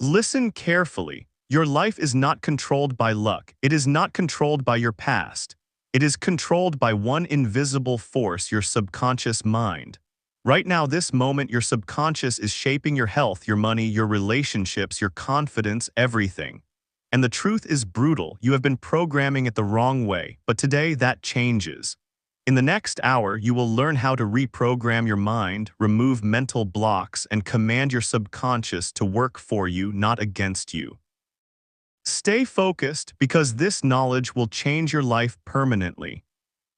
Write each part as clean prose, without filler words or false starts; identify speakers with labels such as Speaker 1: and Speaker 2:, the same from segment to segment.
Speaker 1: Listen carefully. Your life is not controlled by luck. It is not controlled by your past. It is controlled by one invisible force, your subconscious mind. Right now, this moment, your subconscious is shaping your health, your money, your relationships, your confidence, everything. And the truth is brutal. You have been programming it the wrong way, but today that changes. In the next hour, you will learn how to reprogram your mind, remove mental blocks, and command your subconscious to work for you, not against you. Stay focused because this knowledge will change your life permanently.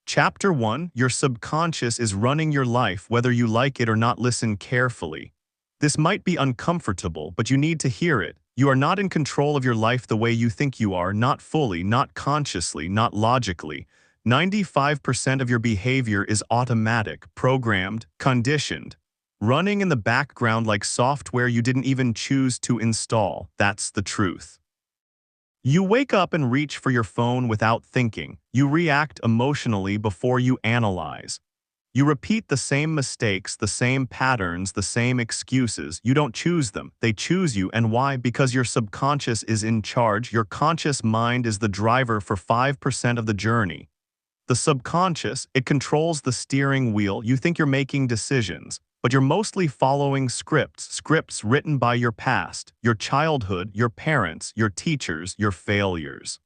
Speaker 1: Chapter 1: Your subconscious is running your life whether you like it or not. Listen carefully. This might be uncomfortable, but you need to hear it. You are not in control of your life the way you think you are, not fully, not consciously, not logically. 95% of your behavior is automatic, programmed, conditioned, running in the background like software you didn't even choose to install. That's the truth. You wake up and reach for your phone without thinking. You react emotionally before you analyze. You repeat the same mistakes, the same patterns, the same excuses. You don't choose them. They choose you. And why? Because your subconscious is in charge. Your conscious mind is the driver for 5% of the journey. The subconscious, it controls the steering wheel. You think you're making decisions, but you're mostly following scripts written by your past, your childhood, your parents, your teachers, your failures.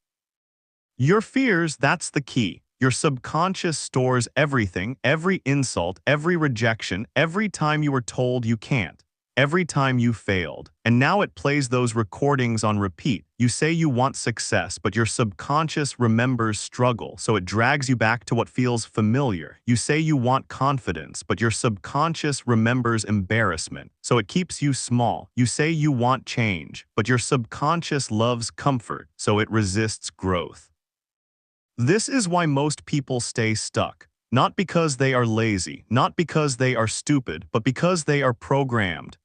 Speaker 1: Your fears, that's the key. Your subconscious stores everything, every insult, every rejection, every time you were told you can't, every time you failed. And now it plays those recordings on repeat. You say you want success, but your subconscious remembers struggle, so it drags you back to what feels familiar. You say you want confidence, but your subconscious remembers embarrassment, so it keeps you small. You say you want change, but your subconscious loves comfort, so it resists growth. This is why most people stay stuck. Not because they are lazy, not because they are stupid, but because they are programmed.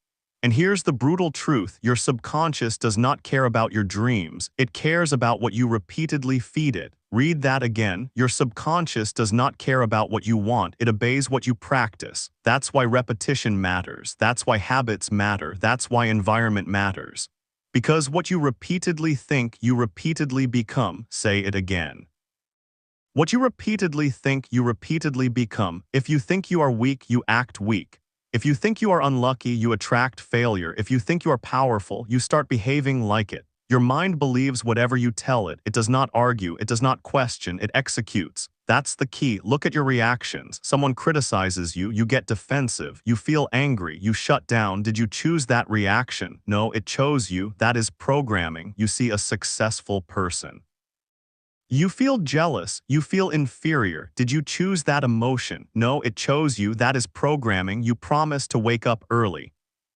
Speaker 1: And here's the brutal truth: your subconscious does not care about your dreams. It cares about what you repeatedly feed it. Read that again. Your subconscious does not care about what you want. It obeys what you practice. That's why repetition matters. That's why habits matter. That's why environment matters. Because what you repeatedly think, you repeatedly become. Say it again. What you repeatedly think, you repeatedly become. If you think you are weak, you act weak. If you think you are unlucky, you attract failure. If you think you are powerful, you start behaving like it. Your mind believes whatever you tell it. It does not argue. It does not question. It executes. That's the key. Look at your reactions. Someone criticizes you, you get defensive. You feel angry. You shut down. Did you choose that reaction? No, it chose you. That is programming. You see a successful person. You feel jealous, you feel inferior. Did you choose that emotion? No, it chose you. That is programming. You promise to wake up early.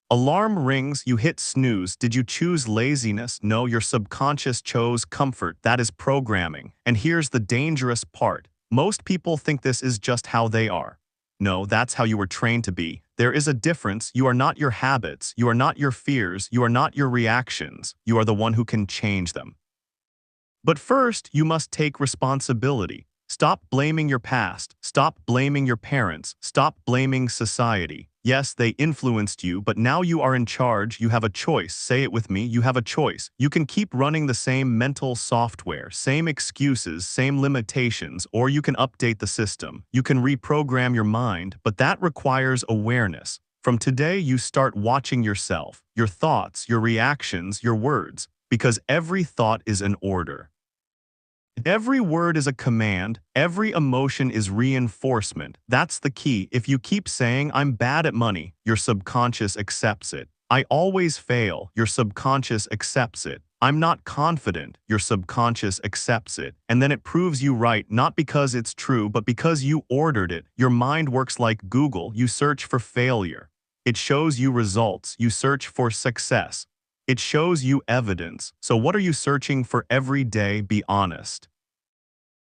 Speaker 1: Alarm rings, you hit snooze. Did you choose laziness? No, your subconscious chose comfort. That is programming. And here's the dangerous part. Most people think this is just how they are. No, that's how you were trained to be. There is a difference. You are not your habits. You are not your fears. You are not your reactions. You are the one who can change them. But first, you must take responsibility. Stop blaming your past. Stop blaming your parents. Stop blaming society. Yes, they influenced you, but now you are in charge. You have a choice. Say it with me. You have a choice. You can keep running the same mental software, same excuses, same limitations, or you can update the system. You can reprogram your mind, but that requires awareness. From today, you start watching yourself, your thoughts, your reactions, your words, because every thought is an order. Every word is a command, every emotion is reinforcement. That's the key. If you keep saying, I'm bad at money, your subconscious accepts it. I always fail, your subconscious accepts it. I'm not confident, your subconscious accepts it. And then it proves you right, not because it's true, but because you ordered it. Your mind works like Google. You search for failure. It shows you results. You search for success. It shows you evidence. So what are you searching for every day? Be honest.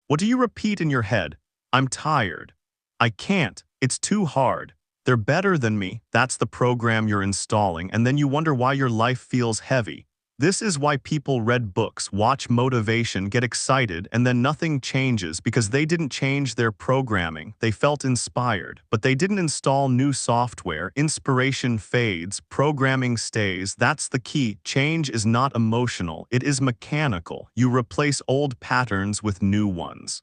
Speaker 1: What do you repeat in your head? I'm tired. I can't. It's too hard. They're better than me. That's the program you're installing, and then you wonder why your life feels heavy. This is why people read books, watch motivation, get excited, and then nothing changes because they didn't change their programming. They felt inspired, but they didn't install new software. Inspiration fades, programming stays. That's the key. Change is not emotional, it is mechanical. You replace old patterns with new ones.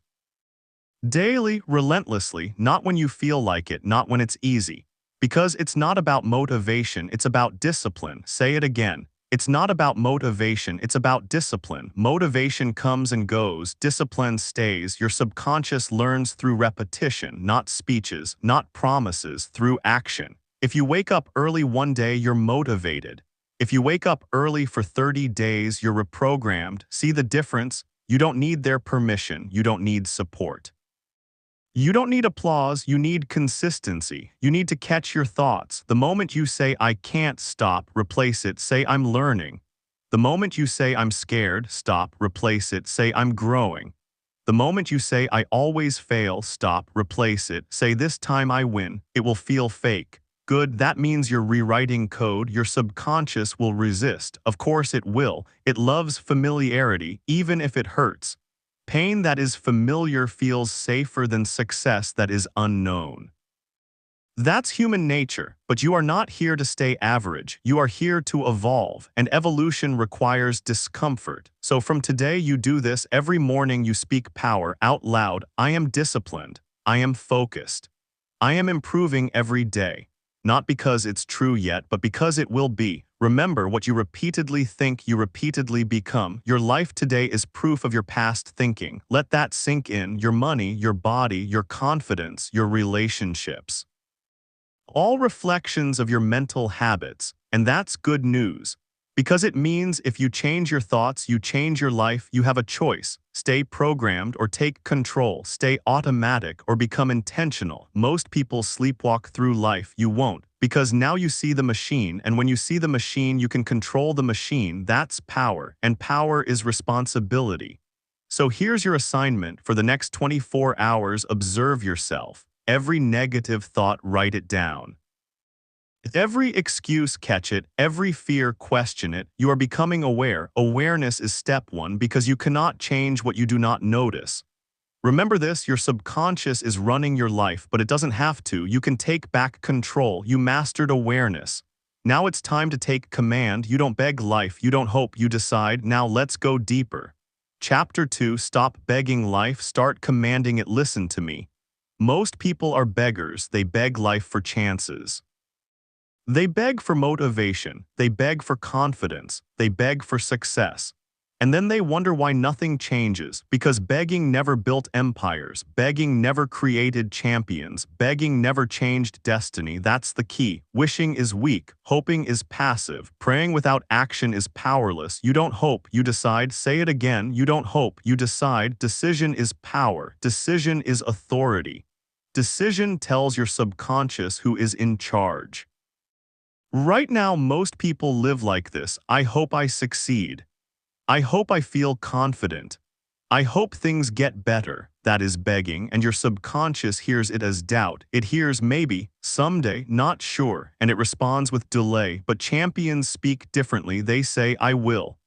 Speaker 1: Daily, relentlessly, not when you feel like it, not when it's easy. Because it's not about motivation, it's about discipline. Say it again. It's not about motivation, it's about discipline. Motivation comes and goes, discipline stays. Your subconscious learns through repetition, not speeches, not promises, through action. If you wake up early one day, you're motivated. If you wake up early for 30 days, you're reprogrammed. See the difference? You don't need their permission, you don't need support. You don't need applause, you need consistency. You need to catch your thoughts. The moment you say, I can't, stop, replace it, say, I'm learning. The moment you say, I'm scared, stop, replace it, say, I'm growing. The moment you say, I always fail, stop, replace it, say, this time I win. It will feel fake. Good, that means you're rewriting code. Your subconscious will resist. Of course it will. It loves familiarity, even if it hurts. Pain that is familiar feels safer than success that is unknown. That's human nature, but you are not here to stay average. You are here to evolve, and evolution requires discomfort. So from today you do this. Every morning you speak power out loud. I am disciplined. I am focused. I am improving every day. Not because it's true yet, but because it will be. Remember, what you repeatedly think, you repeatedly become. Your life today is proof of your past thinking. Let that sink in. Your money, your body, your confidence, your relationships. All reflections of your mental habits, and that's good news. Because it means if you change your thoughts, you change your life. You have a choice. Stay programmed or take control. Stay automatic or become intentional. Most people sleepwalk through life. You won't. Because now you see the machine, and when you see the machine, you can control the machine. That's power, and power is responsibility. So here's your assignment for the next 24 hours. Observe yourself. Every negative thought, write it down. Every excuse, catch it. Every fear, question it. You are becoming aware. Awareness is step one because you cannot change what you do not notice. Remember this, your subconscious is running your life, but it doesn't have to. You can take back control. You mastered awareness. Now it's time to take command. You don't beg life. You don't hope. You decide. Now let's go deeper. Chapter 2, Stop begging life. Start commanding it. Listen to me. Most people are beggars. They beg life for chances. They beg for motivation. They beg for confidence. They beg for success. And then they wonder why nothing changes, because begging never built empires, begging never created champions, begging never changed destiny. That's the key. Wishing is weak, hoping is passive, praying without action is powerless. You don't hope, you decide. Say it again, you don't hope, you decide. Decision is power, decision is authority. Decision tells your subconscious who is in charge. Right now, most people live like this. I hope I succeed. I hope I feel confident. I hope things get better. That is begging, and your subconscious hears it as doubt. It hears maybe, someday, not sure, and it responds with delay. But champions speak differently. They say, I will.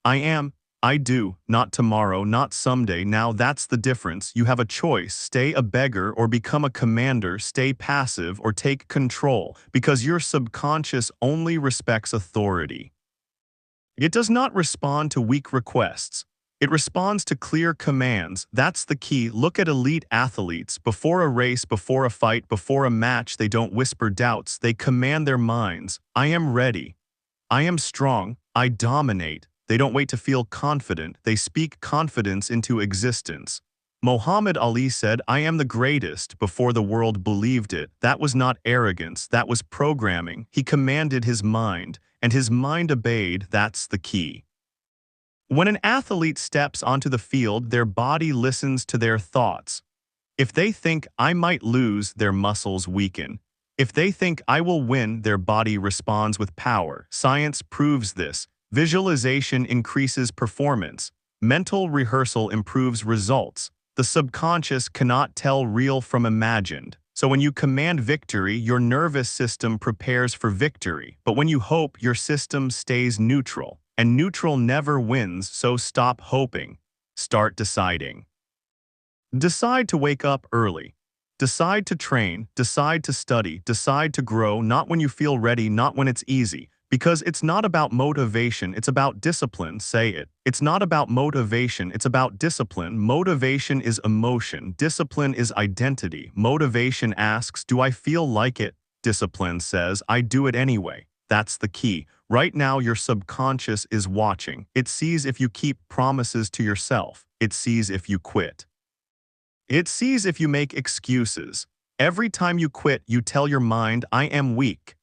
Speaker 1: I am. I do. Not tomorrow, not someday. Now that's the difference. You have a choice. Stay a beggar or become a commander. Stay passive or take control, because your subconscious only respects authority. It does not respond to weak requests. It responds to clear commands. That's the key. Look at elite athletes. Before a race, before a fight, before a match, they don't whisper doubts. They command their minds. I am ready. I am strong. I dominate. They don't wait to feel confident. They speak confidence into existence. Muhammad Ali said, I am the greatest, before the world believed it. That was not arrogance. That was programming. He commanded his mind, and his mind obeyed. That's the key. When an athlete steps onto the field, their body listens to their thoughts. If they think, I might lose, their muscles weaken. If they think, I will win, their body responds with power. Science proves this. Visualization increases performance. Mental rehearsal improves results. The subconscious cannot tell real from imagined. So when you command victory, your nervous system prepares for victory. But when you hope, your system stays neutral. and neutral never wins, so stop hoping. Start deciding. Decide to wake up early. Decide to train, decide to study, decide to grow, not when you feel ready, not when it's easy. Because it's not about motivation, it's about discipline, say it. It's not about motivation, it's about discipline. Motivation is emotion, discipline is identity. Motivation asks, do I feel like it? Discipline says, I do it anyway. That's the key. Right now, your subconscious is watching. It sees if you keep promises to yourself. It sees if you quit. It sees if you make excuses. Every time you quit, you tell your mind, I am weak.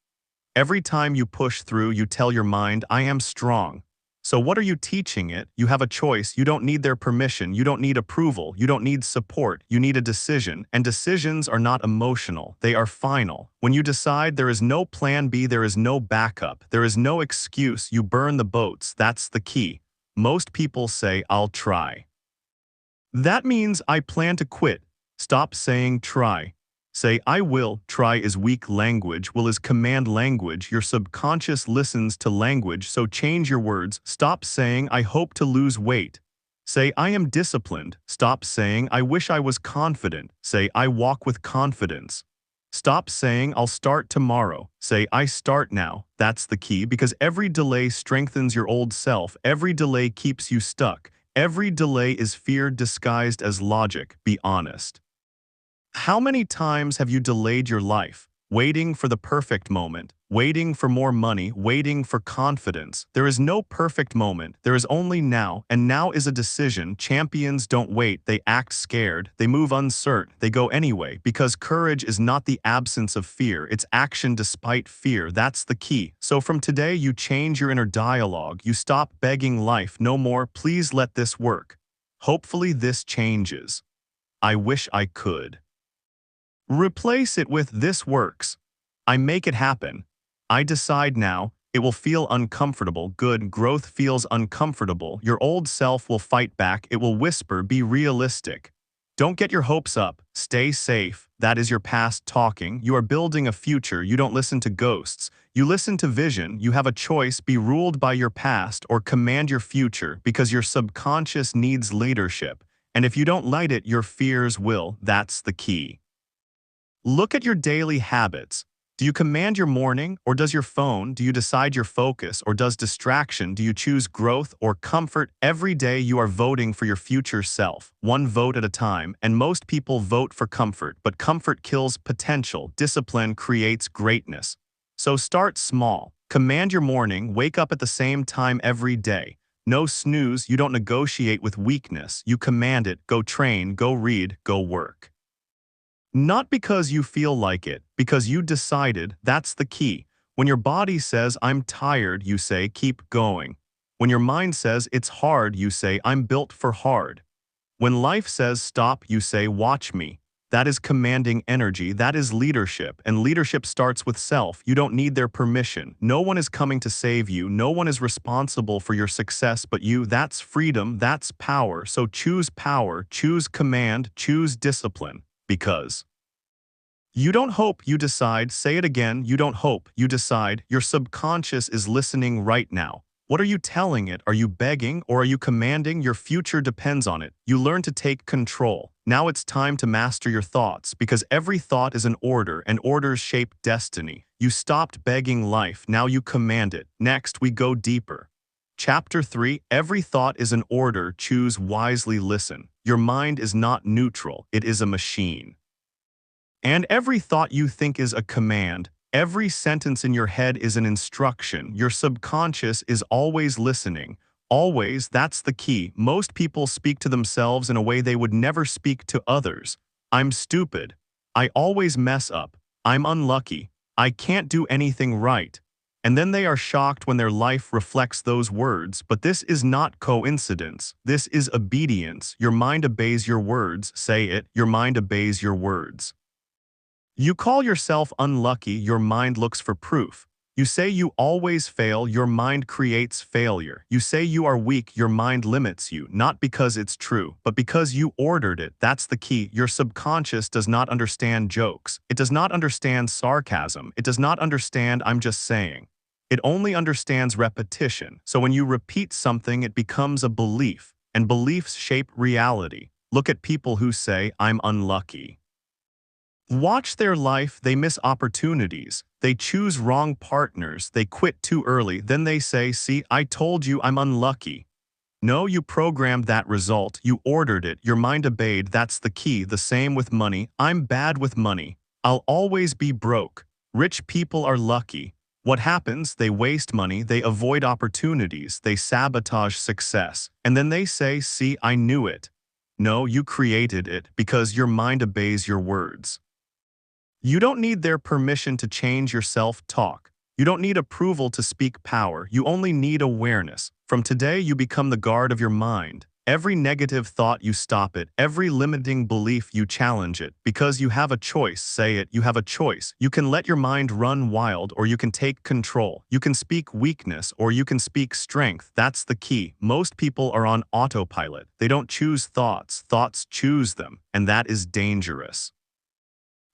Speaker 1: Every time you push through, you tell your mind, I am strong. So what are you teaching it? You have a choice. You don't need their permission. You don't need approval. You don't need support. You need a decision. And decisions are not emotional. They are final. When you decide, there is no plan B, there is no backup. There is no excuse. You burn the boats. That's the key. Most people say, I'll try. That means I plan to quit. Stop saying try. Say, I will. Try is weak language. Will is command language. Your subconscious listens to language, so change your words. Stop saying, I hope to lose weight. Say, I am disciplined. Stop saying, I wish I was confident. Say, I walk with confidence. Stop saying, I'll start tomorrow. Say, I start now. That's the key, because every delay strengthens your old self. Every delay keeps you stuck. Every delay is fear disguised as logic. Be honest. How many times have you delayed your life, waiting for the perfect moment, waiting for more money, waiting for confidence? There is no perfect moment, there is only now, and now is a decision. Champions don't wait, they act scared, they move uncertain, they go anyway, because courage is not the absence of fear, it's action despite fear. That's the key. So from today, you change your inner dialogue, you stop begging life, no more, please let this work. Hopefully this changes. I wish I could. Replace it with this works. I make it happen. I decide now. It will feel uncomfortable. Good. Growth feels uncomfortable. Your old self will fight back. It will whisper, be realistic. Don't get your hopes up. Stay safe. That is your past talking. You are building a future. You don't listen to ghosts. You listen to vision. You have a choice. Be ruled by your past or command your future, because your subconscious needs leadership. And if you don't light it, your fears will. That's the key. Look at your daily habits. Do you command your morning, or does your phone? Do you decide your focus, or does distraction? Do you choose growth or comfort? Every day you are voting for your future self, one vote at a time, and most people vote for comfort, but comfort kills potential. Discipline creates greatness. So start small. Command your morning, wake up at the same time every day. No snooze, you don't negotiate with weakness, you command it. Go train, go read, go work. Not because you feel like it, because you decided. That's the key. When your body says, I'm tired, you say, keep going. When your mind says, it's hard, you say, I'm built for hard. When life says, stop, you say, watch me. That is commanding energy. That is leadership. And leadership starts with self. You don't need their permission. No one is coming to save you. No one is responsible for your success but you. That's freedom. That's power. So choose power, choose command, choose discipline. Because you don't hope, you decide. Say it again, you don't hope, you decide. Your subconscious is listening right now. What are you telling it? Are you begging or are you commanding? Your future depends on it. You learn to take control. Now it's time to master your thoughts, because every thought is an order and orders shape destiny. You stopped begging life, now you command it. Next, we go deeper. Chapter 3, every thought is an order. Choose wisely, listen. Your mind is not neutral, it is a machine. And every thought you think is a command. Every sentence in your head is an instruction. Your subconscious is always listening. Always, that's the key. Most people speak to themselves in a way they would never speak to others. I'm stupid. I always mess up. I'm unlucky. I can't do anything right. And then they are shocked when their life reflects those words. But this is not coincidence. This is obedience. Your mind obeys your words. Say it. Your mind obeys your words. You call yourself unlucky, your mind looks for proof. You say you always fail, your mind creates failure. You say you are weak, your mind limits you, not because it's true, but because you ordered it. That's the key. Your subconscious does not understand jokes. It does not understand sarcasm. It does not understand I'm just saying. It only understands repetition, so when you repeat something, it becomes a belief, and beliefs shape reality. Look at people who say, "I'm unlucky." Watch their life, they miss opportunities, they choose wrong partners, they quit too early, then they say, "See, I told you I'm unlucky." No, you programmed that result, you ordered it, your mind obeyed, that's the key. The same with money. I'm bad with money. I'll always be broke. Rich people are lucky. What happens? They waste money, they avoid opportunities, they sabotage success, and then they say, "See, I knew it." No, you created it because your mind obeys your words. You don't need their permission to change your self-talk. You don't need approval to speak power. You only need awareness. From today, you become the guard of your mind. Every negative thought, you stop it. Every limiting belief, you challenge it. Because you have a choice. Say it. You have a choice. You can let your mind run wild, or you can take control. You can speak weakness, or you can speak strength. That's the key. Most people are on autopilot. They don't choose thoughts. Thoughts choose them, and that is dangerous.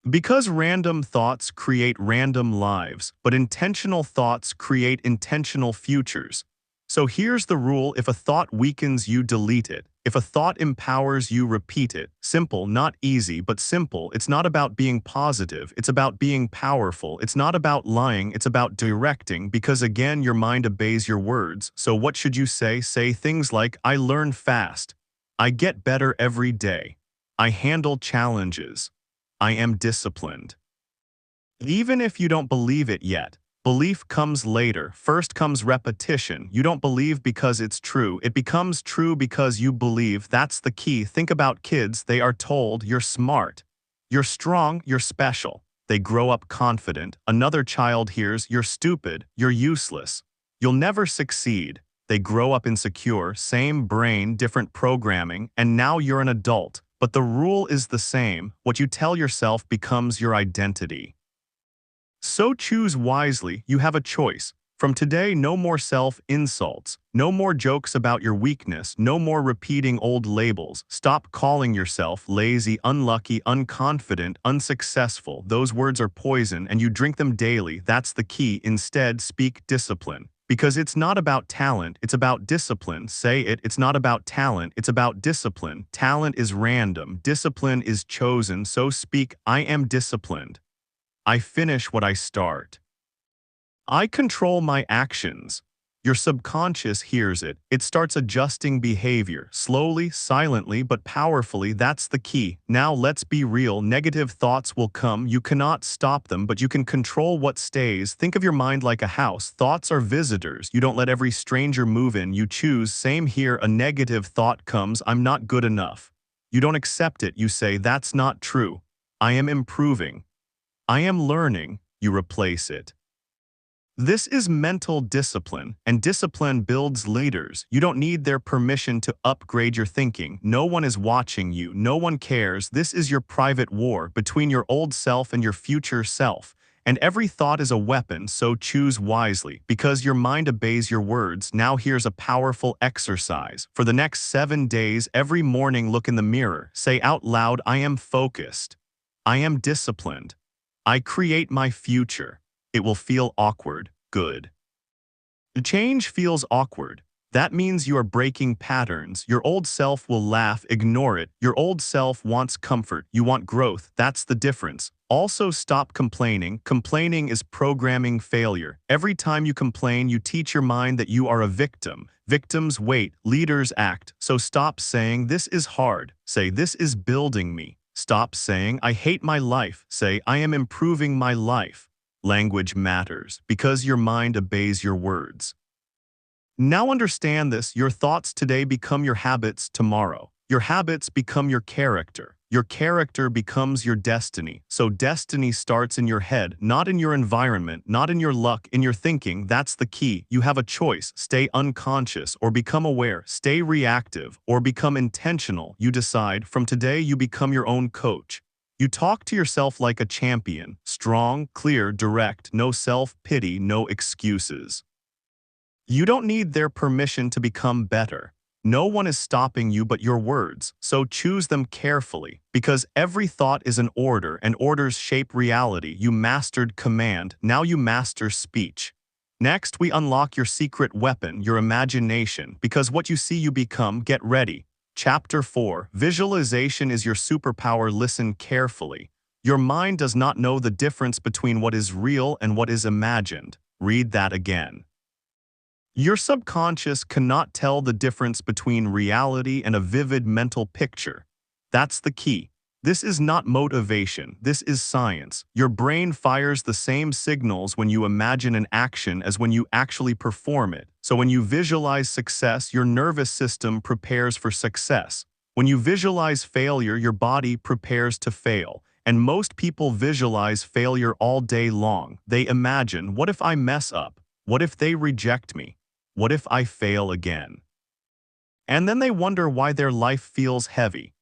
Speaker 1: Because random thoughts create random lives, but intentional thoughts create intentional futures. So here's the rule: if a thought weakens you, delete it. If a thought empowers you, repeat it. Simple, not easy, but simple. It's not about being positive, it's about being powerful. It's not about lying, it's about directing, because again, your mind obeys your words. So what should you say? Say things like, "I learn fast. I get better every day. I handle challenges. I am disciplined." Even if you don't believe it yet, belief comes later. First comes repetition. You don't believe because it's true. It becomes true because you believe. That's the key. Think about kids. They are told, "You're smart. You're strong. You're special." They grow up confident. Another child hears, "You're stupid. You're useless. You'll never succeed." They grow up insecure. Same brain, different programming, and now you're an adult. But the rule is the same. What you tell yourself becomes your identity. So choose wisely. You have a choice. From today, no more self-insults. No more jokes about your weakness. No more repeating old labels. Stop calling yourself lazy, unlucky, unconfident, unsuccessful. Those words are poison, and you drink them daily. That's the key. Instead, speak discipline. Because it's not about talent, it's about discipline. Say it, it's not about talent, it's about discipline. Talent is random, discipline is chosen. So speak, "I am disciplined. I finish what I start. I control my actions." Your subconscious hears it. It starts adjusting behavior, slowly, silently, but powerfully. That's the key. Now let's be real. Negative thoughts will come. You cannot stop them, but you can control what stays. Think of your mind like a house. Thoughts are visitors. You don't let every stranger move in. You choose. Same here. A negative thought comes, "I'm not good enough." You don't accept it. You say, "That's not true. I am improving. I am learning." You replace it. This is mental discipline, and discipline builds leaders. You don't need their permission to upgrade your thinking. No one is watching you. No one cares. This is your private war between your old self and your future self. And every thought is a weapon, so choose wisely. Because your mind obeys your words, now here's a powerful exercise. For the next 7 days, every morning look in the mirror. Say out loud, "I am focused. I am disciplined. I create my future." It will feel awkward. Good. The change feels awkward. That means you are breaking patterns. Your old self will laugh, ignore it. Your old self wants comfort. You want growth. That's the difference. Also, stop complaining. Complaining is programming failure. Every time you complain, you teach your mind that you are a victim. Victims wait, leaders act. So stop saying, "This is hard." Say, "This is building me." Stop saying, "I hate my life." Say, "I am improving my life." Language matters because your mind obeys your words. Now understand this: your thoughts today become your habits tomorrow. Your habits become your character. Your character becomes your destiny. So destiny starts in your head, not in your environment, not in your luck, in your thinking. That's the key. You have a choice. Stay unconscious or become aware. Stay reactive or become intentional. You decide. From today, you become your own coach. You talk to yourself like a champion, strong, clear, direct, no self-pity, no excuses. You don't need their permission to become better. No one is stopping you but your words, so choose them carefully, because every thought is an order, and orders shape reality. You mastered command, now you master speech. Next, we unlock your secret weapon, your imagination, because what you see you become. Get ready. Chapter 4. Visualization is your superpower. Listen carefully. Your mind does not know the difference between what is real and what is imagined. Read that again. Your subconscious cannot tell the difference between reality and a vivid mental picture. That's the key. This is not motivation, this is science. Your brain fires the same signals when you imagine an action as when you actually perform it. So when you visualize success, your nervous system prepares for success. When you visualize failure, your body prepares to fail. And most people visualize failure all day long. They imagine, what if I mess up? What if they reject me? What if I fail again? And then they wonder why their life feels heavy.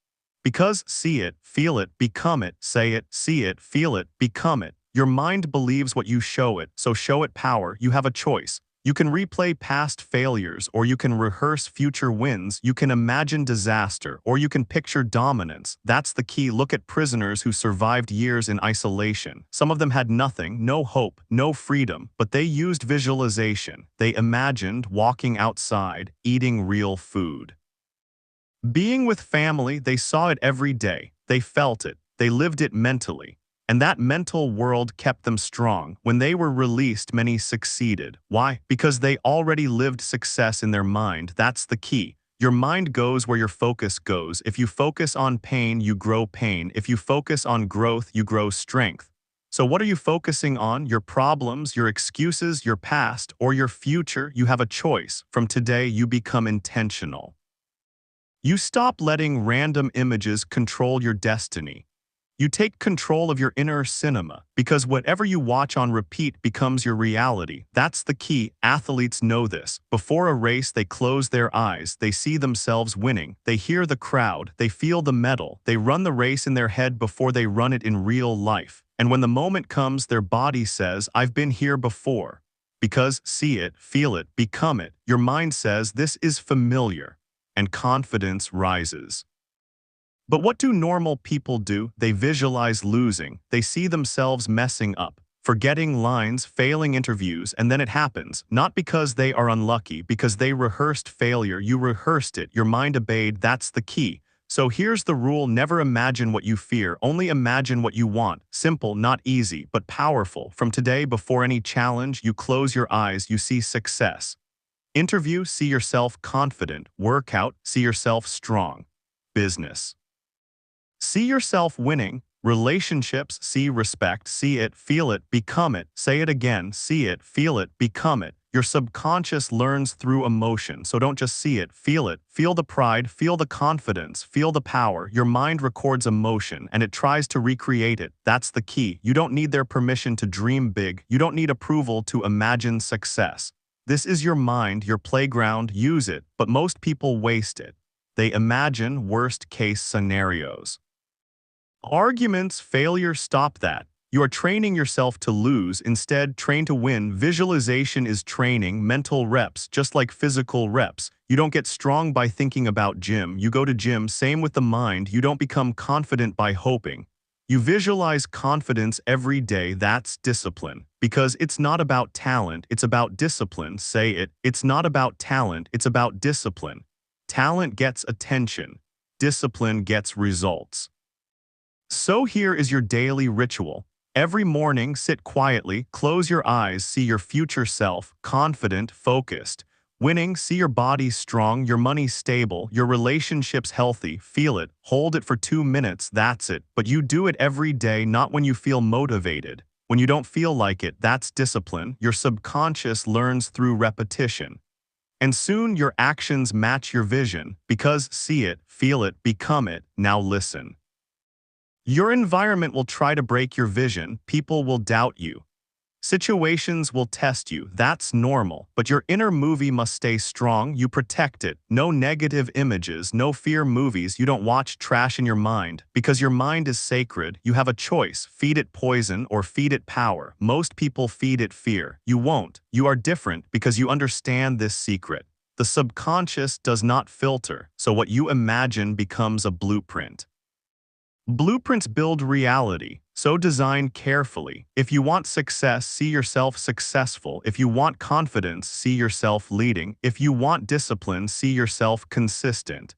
Speaker 1: Because see it, feel it, become it, say it, see it, feel it, become it. Your mind believes what you show it, so show it power. You have a choice. You can replay past failures, or you can rehearse future wins. You can imagine disaster, or you can picture dominance. That's the key. Look at prisoners who survived years in isolation. Some of them had nothing, no hope, no freedom, but they used visualization. They imagined walking outside, eating real food. Being with family, they saw it every day. They felt it. They lived it mentally. And that mental world kept them strong. When they were released, many succeeded. Why? Because they already lived success in their mind. That's the key. Your mind goes where your focus goes. If you focus on pain, you grow pain. If you focus on growth, you grow strength. So what are you focusing on? Your problems, your excuses, your past, or your future? You have a choice. From today, you become intentional. You stop letting random images control your destiny. You take control of your inner cinema, because whatever you watch on repeat becomes your reality. That's the key. Athletes know this. Before a race, they close their eyes. They see themselves winning. They hear the crowd. They feel the medal. They run the race in their head before they run it in real life. And when the moment comes, their body says, I've been here before. Because see it, feel it, become it. Your mind says, this is familiar. And confidence rises. But what do normal people do? They visualize losing. They see themselves messing up, forgetting lines, failing interviews, and then it happens. Not because they are unlucky, because they rehearsed failure. You rehearsed it. Your mind obeyed. That's the key. So here's the rule. Never imagine what you fear. Only imagine what you want. Simple, not easy, but powerful. From today, before any challenge, you close your eyes, you see success. Interview, see yourself confident. Workout, see yourself strong. Business. See yourself winning. Relationships, see respect, see it, feel it, become it. Say it again, see it, feel it, become it. Your subconscious learns through emotion, so don't just see it, feel it. Feel the pride, feel the confidence, feel the power. Your mind records emotion, and it tries to recreate it. That's the key. You don't need their permission to dream big. You don't need approval to imagine success. This is your mind, your playground. Use it, but most people waste it. They imagine worst-case scenarios. Arguments, failure, stop that. You are training yourself to lose. Instead, train to win. Visualization is training, mental reps, just like physical reps. You don't get strong by thinking about gym. You go to gym. Same with the mind. You don't become confident by hoping. You visualize confidence every day. That's discipline. Because it's not about talent, it's about discipline. Say it. It's not about talent, it's about discipline. Talent gets attention. Discipline gets results. So here is your daily ritual. Every morning, sit quietly, close your eyes, see your future self, confident, focused. Winning, see your body strong, your money stable, your relationships healthy, feel it, hold it for 2 minutes, that's it. But you do it every day, not when you feel motivated. When you don't feel like it, that's discipline. Your subconscious learns through repetition. And soon your actions match your vision, because see it, feel it, become it. Now listen. Your environment will try to break your vision. People will doubt you. Situations will test you. That's normal. But your inner movie must stay strong. You protect it. No negative images, no fear movies. You don't watch trash in your mind. Because your mind is sacred, you have a choice. Feed it poison or feed it power. Most people feed it fear. You won't. You are different because you understand this secret. The subconscious does not filter, so what you imagine becomes a blueprint. Blueprints build reality, so design carefully. If you want success, see yourself successful. If you want confidence, see yourself leading. If you want discipline, see yourself consistent.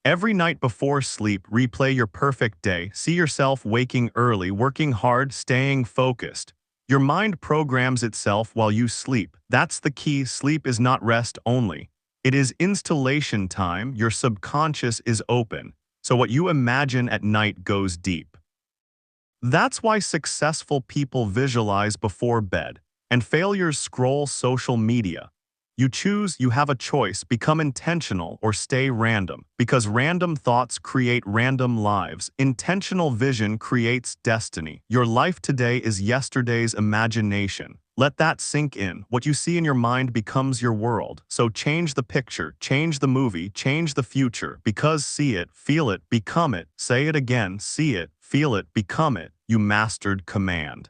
Speaker 1: Every night before sleep, replay your perfect day. See yourself waking early, working hard, staying focused. Your mind programs itself while you sleep. That's the key. Sleep is not rest only. It is installation time. Your subconscious is open, so what you imagine at night goes deep. That's why successful people visualize before bed, and failures scroll social media. You choose, you have a choice, become intentional or stay random, because random thoughts create random lives. Intentional vision creates destiny. Your life today is yesterday's imagination. Let that sink in. What you see in your mind becomes your world. So change the picture, change the movie, change the future, because see it, feel it, become it. Say it again, see it, feel it, become it. You mastered command.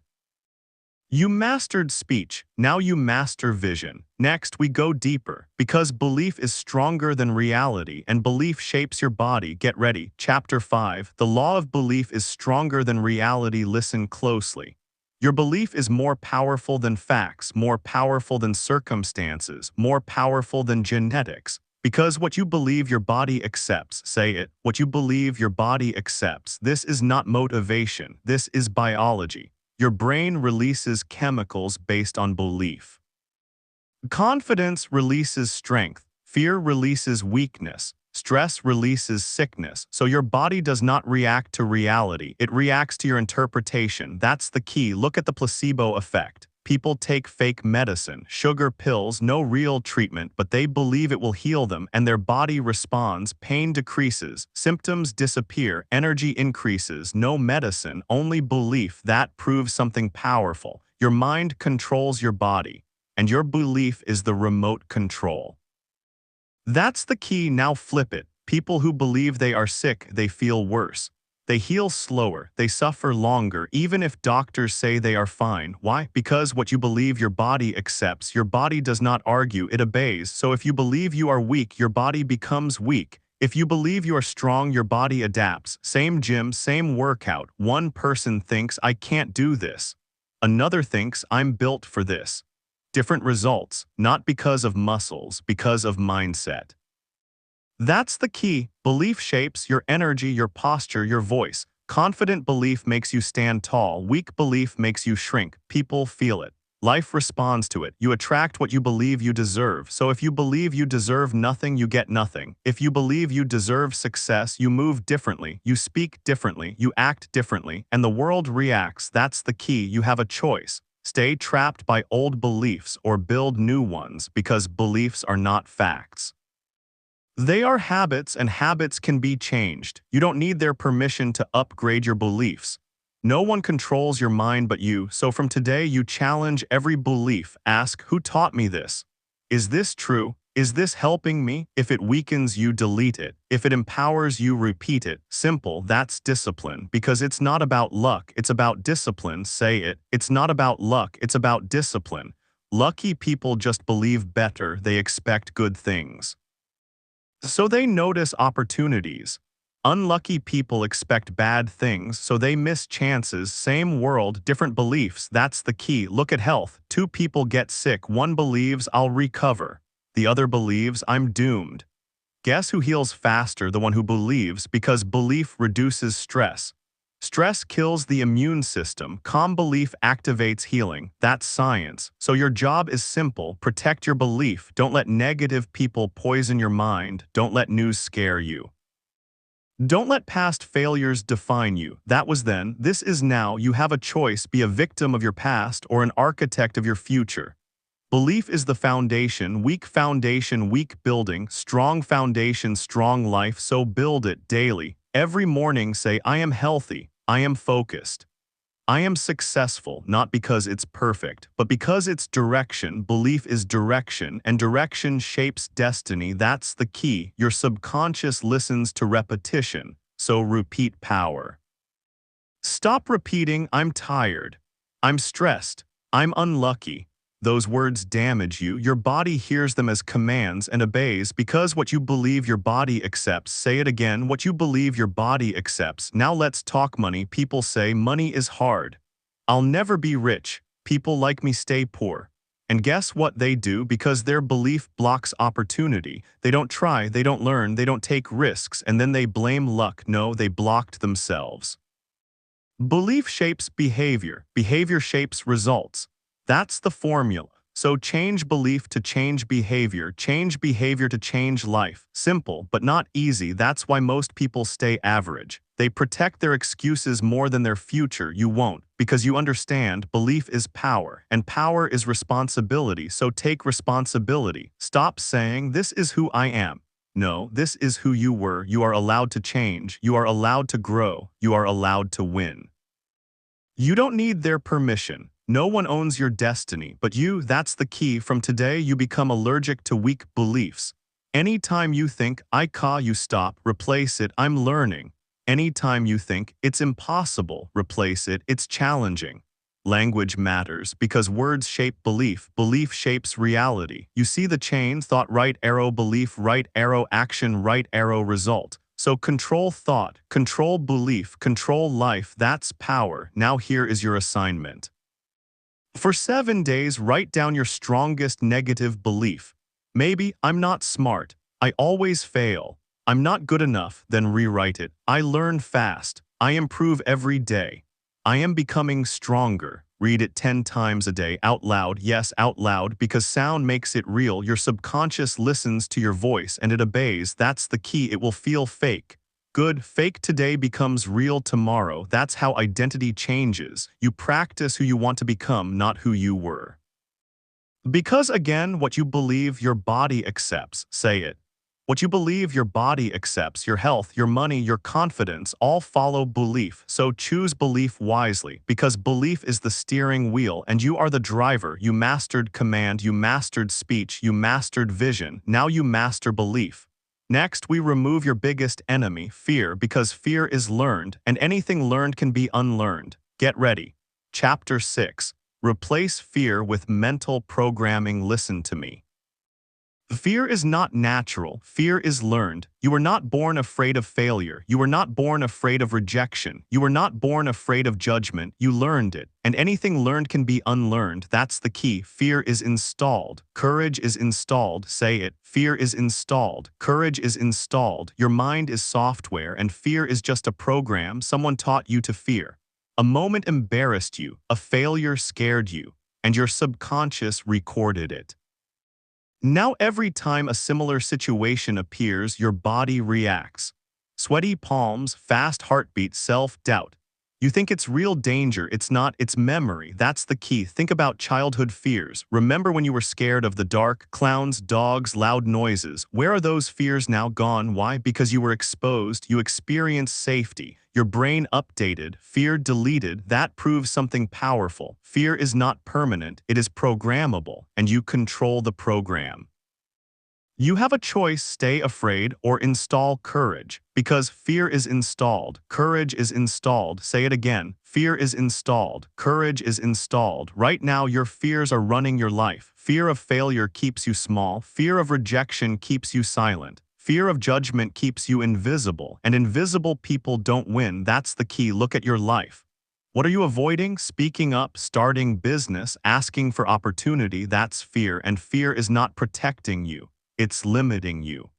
Speaker 1: You mastered speech, now you master vision. Next, we go deeper, because belief is stronger than reality and belief shapes your body. Get ready. Chapter 5. The law of belief is stronger than reality. Listen closely. Your belief is more powerful than facts, more powerful than circumstances, more powerful than genetics. Because what you believe your body accepts. Say it. What you believe your body accepts. This is not motivation. This is biology. Your brain releases chemicals based on belief. Confidence releases strength. Fear releases weakness. Stress releases sickness. So your body does not react to reality. It reacts to your interpretation. That's the key. Look at the placebo effect. People take fake medicine, sugar pills, no real treatment, but they believe it will heal them and their body responds. Pain decreases, symptoms disappear, energy increases. No medicine, only belief. That proves something powerful. Your mind controls your body, and your belief is the remote control. That's the key. Now flip it. People who believe they are sick, they feel worse. They heal slower, they suffer longer, even if doctors say they are fine. Why? Because what you believe your body accepts. Your body does not argue, it obeys. So if you believe you are weak, your body becomes weak. If you believe you are strong, your body adapts. Same gym, same workout. One person thinks, I can't do this. Another thinks, I'm built for this. Different results, not because of muscles, because of mindset. That's the key. Belief shapes your energy, your posture, your voice. Confident belief makes you stand tall. Weak belief makes you shrink. People feel it. Life responds to it. You attract what you believe you deserve. So if you believe you deserve nothing, you get nothing. If you believe you deserve success, you move differently. You speak differently. You act differently. And the world reacts. That's the key. You have a choice. Stay trapped by old beliefs or build new ones, because beliefs are not facts. They are habits, and habits can be changed. You don't need their permission to upgrade your beliefs. No one controls your mind but you, so from today you challenge every belief. Ask, who taught me this? Is this true? Is this helping me? If it weakens you, delete it. If it empowers you, repeat it. Simple, that's discipline, because it's not about luck, it's about discipline. Say it. It's not about luck, it's about discipline. Lucky people just believe better, they expect good things, so they notice opportunities. Unlucky people expect bad things, so they miss chances. Same world, different beliefs. That's the key. Look at health. Two people get sick. One believes, I'll recover. The other believes, I'm doomed. Guess who heals faster? The one who believes, because belief reduces stress. Stress kills the immune system. Calm belief activates healing. That's science. So your job is simple. Protect your belief. Don't let negative people poison your mind. Don't let news scare you. Don't let past failures define you. That was then. This is now. You have a choice. Be a victim of your past or an architect of your future. Belief is the foundation, weak building, strong foundation, strong life, so build it daily. Every morning say, I am healthy, I am focused, I am successful, not because it's perfect, but because it's direction. Belief is direction, and direction shapes destiny. That's the key. Your subconscious listens to repetition, so repeat power. Stop repeating, I'm tired, I'm stressed, I'm unlucky. Those words damage you. Your body hears them as commands and obeys because what you believe your body accepts. Say it again, what you believe your body accepts. Now let's talk money. People say money is hard. I'll never be rich. People like me stay poor. And guess what they do? Because their belief blocks opportunity. They don't try, they don't learn, they don't take risks, and then they blame luck. No, they blocked themselves. Belief shapes behavior. Behavior shapes results. That's the formula. So change belief to change behavior to change life. Simple, but not easy. That's why most people stay average. They protect their excuses more than their future. You won't, because you understand belief is power, and power is responsibility. So take responsibility. Stop saying, this is who I am. No, this is who you were. You are allowed to change. You are allowed to grow. You are allowed to win. You don't need their permission. No one owns your destiny, but you. That's the key. From today, you become allergic to weak beliefs. Anytime you think, you stop, replace it, I'm learning. Anytime you think, it's impossible, replace it, it's challenging. Language matters because words shape belief. Belief shapes reality. You see the chain, thought, right arrow, belief, right arrow, action, right arrow, result. So control thought, control belief, control life. That's power. Now here is your assignment. For 7 days, write down your strongest negative belief. Maybe, I'm not smart. I always fail. I'm not good enough. Then rewrite it. I learn fast. I improve every day. I am becoming stronger. Read it 10 times a day out loud. Yes, out loud, because sound makes it real. Your subconscious listens to your voice and it obeys. That's the key. It will feel fake. Good. Fake today becomes real tomorrow. That's how identity changes. You practice who you want to become, not who you were. Because again, what you believe your body accepts. Say it. What you believe your body accepts, your health, your money, your confidence, all follow belief. So choose belief wisely, because belief is the steering wheel and you are the driver. You mastered command, you mastered speech, you mastered vision. Now you master belief. Next, we remove your biggest enemy, fear, because fear is learned, and anything learned can be unlearned. Get ready. Chapter 6. Replace fear with mental programming. Listen to me. Fear is not natural. Fear is learned. You were not born afraid of failure. You were not born afraid of rejection. You were not born afraid of judgment. You learned it. And anything learned can be unlearned. That's the key. Fear is installed. Courage is installed. Say it. Fear is installed. Courage is installed. Your mind is software, and fear is just a program someone taught you to fear. A moment embarrassed you. A failure scared you. And your subconscious recorded it. Now every time a similar situation appears, your body reacts. Sweaty palms, fast heartbeat, self-doubt. You think it's real danger. It's not. It's memory. That's the key. Think about childhood fears. Remember when you were scared of the dark, clowns, dogs, loud noises. Where are those fears now gone? Why? Because you were exposed. You experienced safety. Your brain updated. Fear deleted. That proves something powerful. Fear is not permanent. It is programmable, and you control the program. You have a choice: stay afraid or install courage, because fear is installed, courage is installed. Say it again. Fear is installed, courage is installed. Right now your fears are running your life. Fear of failure keeps you small. Fear of rejection keeps you silent. Fear of judgment keeps you invisible, and invisible people don't win. That's the key. Look at your life. What are you avoiding? Speaking up, starting business, asking for opportunity. That's fear, and fear is not protecting you. It's limiting you.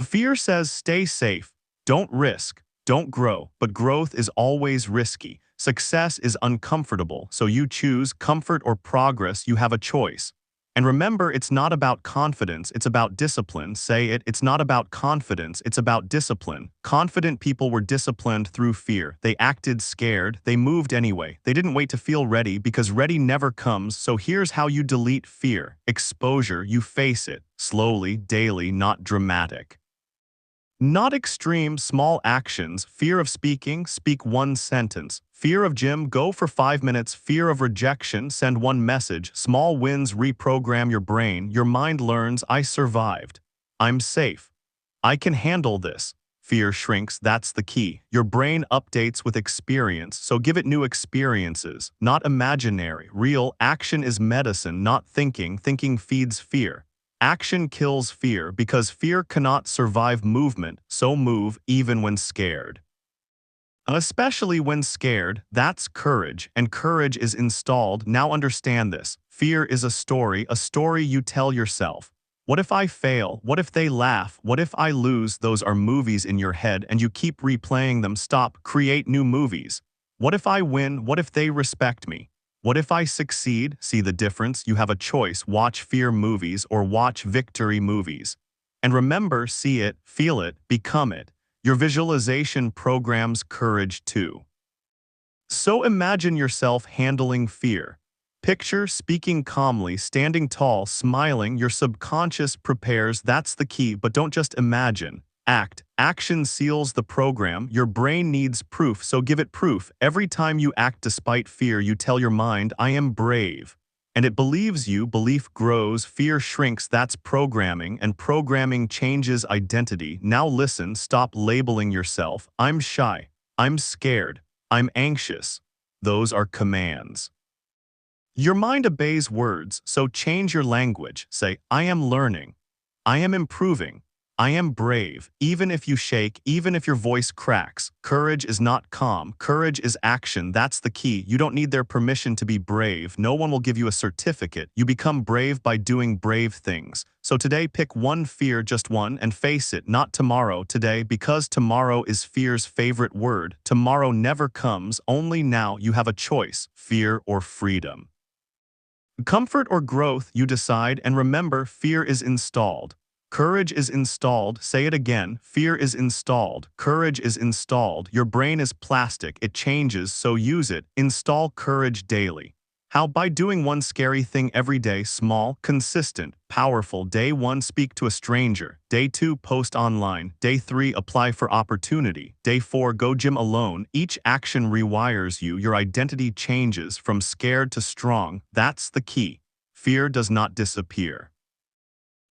Speaker 1: Fear says stay safe, don't risk, don't grow, but growth is always risky. Success is uncomfortable, so you choose comfort or progress. You have a choice. And remember, it's not about confidence, it's about discipline. Say it. It's not about confidence, it's about discipline. Confident people were disciplined through fear. They acted scared, they moved anyway. They didn't wait to feel ready, because ready never comes. So here's how you delete fear. Exposure. You face it. Slowly, daily, not dramatic. Not extreme, small actions. Fear of speaking, speak 1 sentence. Fear of gym, go for 5 minutes. Fear of rejection, send 1 message. Small wins reprogram your brain. Your mind learns, I survived. I'm safe. I can handle this. fear shrinks, that's the key. Your brain updates with experience, so give it new experiences, not imaginary. Real action is medicine, not thinking. Thinking feeds fear. Action kills fear because fear cannot survive movement, so move even when scared. Especially when scared, that's courage, and courage is installed. Now understand this. Fear is a story you tell yourself. What if I fail? What if they laugh? What if I lose? Those are movies in your head and you keep replaying them. Stop, create new movies. What if I win? What if they respect me? What if I succeed? See the difference? You have a choice. Watch fear movies or watch victory movies. And remember, see it, feel it, become it. Your visualization programs courage too. So imagine yourself handling fear. Picture speaking calmly, standing tall, smiling. Your subconscious prepares, that's the key, but don't just imagine. Act. Action seals the program. Your brain needs proof, so give it proof. Every time you act despite fear, you tell your mind, I am brave. And it believes you. Belief grows, fear shrinks. That's programming, and programming changes identity. Now listen, stop labeling yourself. I'm shy. I'm scared. I'm anxious. Those are commands. Your mind obeys words, so change your language. Say, I am learning. I am improving. I am brave. Even if you shake, even if your voice cracks, courage is not calm. Courage is action. That's the key. You don't need their permission to be brave. No one will give you a certificate. You become brave by doing brave things. So today, pick one fear, just one, and face it. Not tomorrow, today, because tomorrow is fear's favorite word. Tomorrow never comes. Only now. You have a choice, fear or freedom. Comfort or growth, you decide, and remember, fear is installed. Courage is installed. Say it again. Fear is installed. Courage is installed. Your brain is plastic. It changes, so use it. Install courage daily. How? By doing one scary thing every day, small, consistent, powerful. Day 1, speak to a stranger. Day 2, post online. Day 3, apply for opportunity. Day 4, go gym alone. Each action rewires you. Your identity changes from scared to strong. That's the key. Fear does not disappear.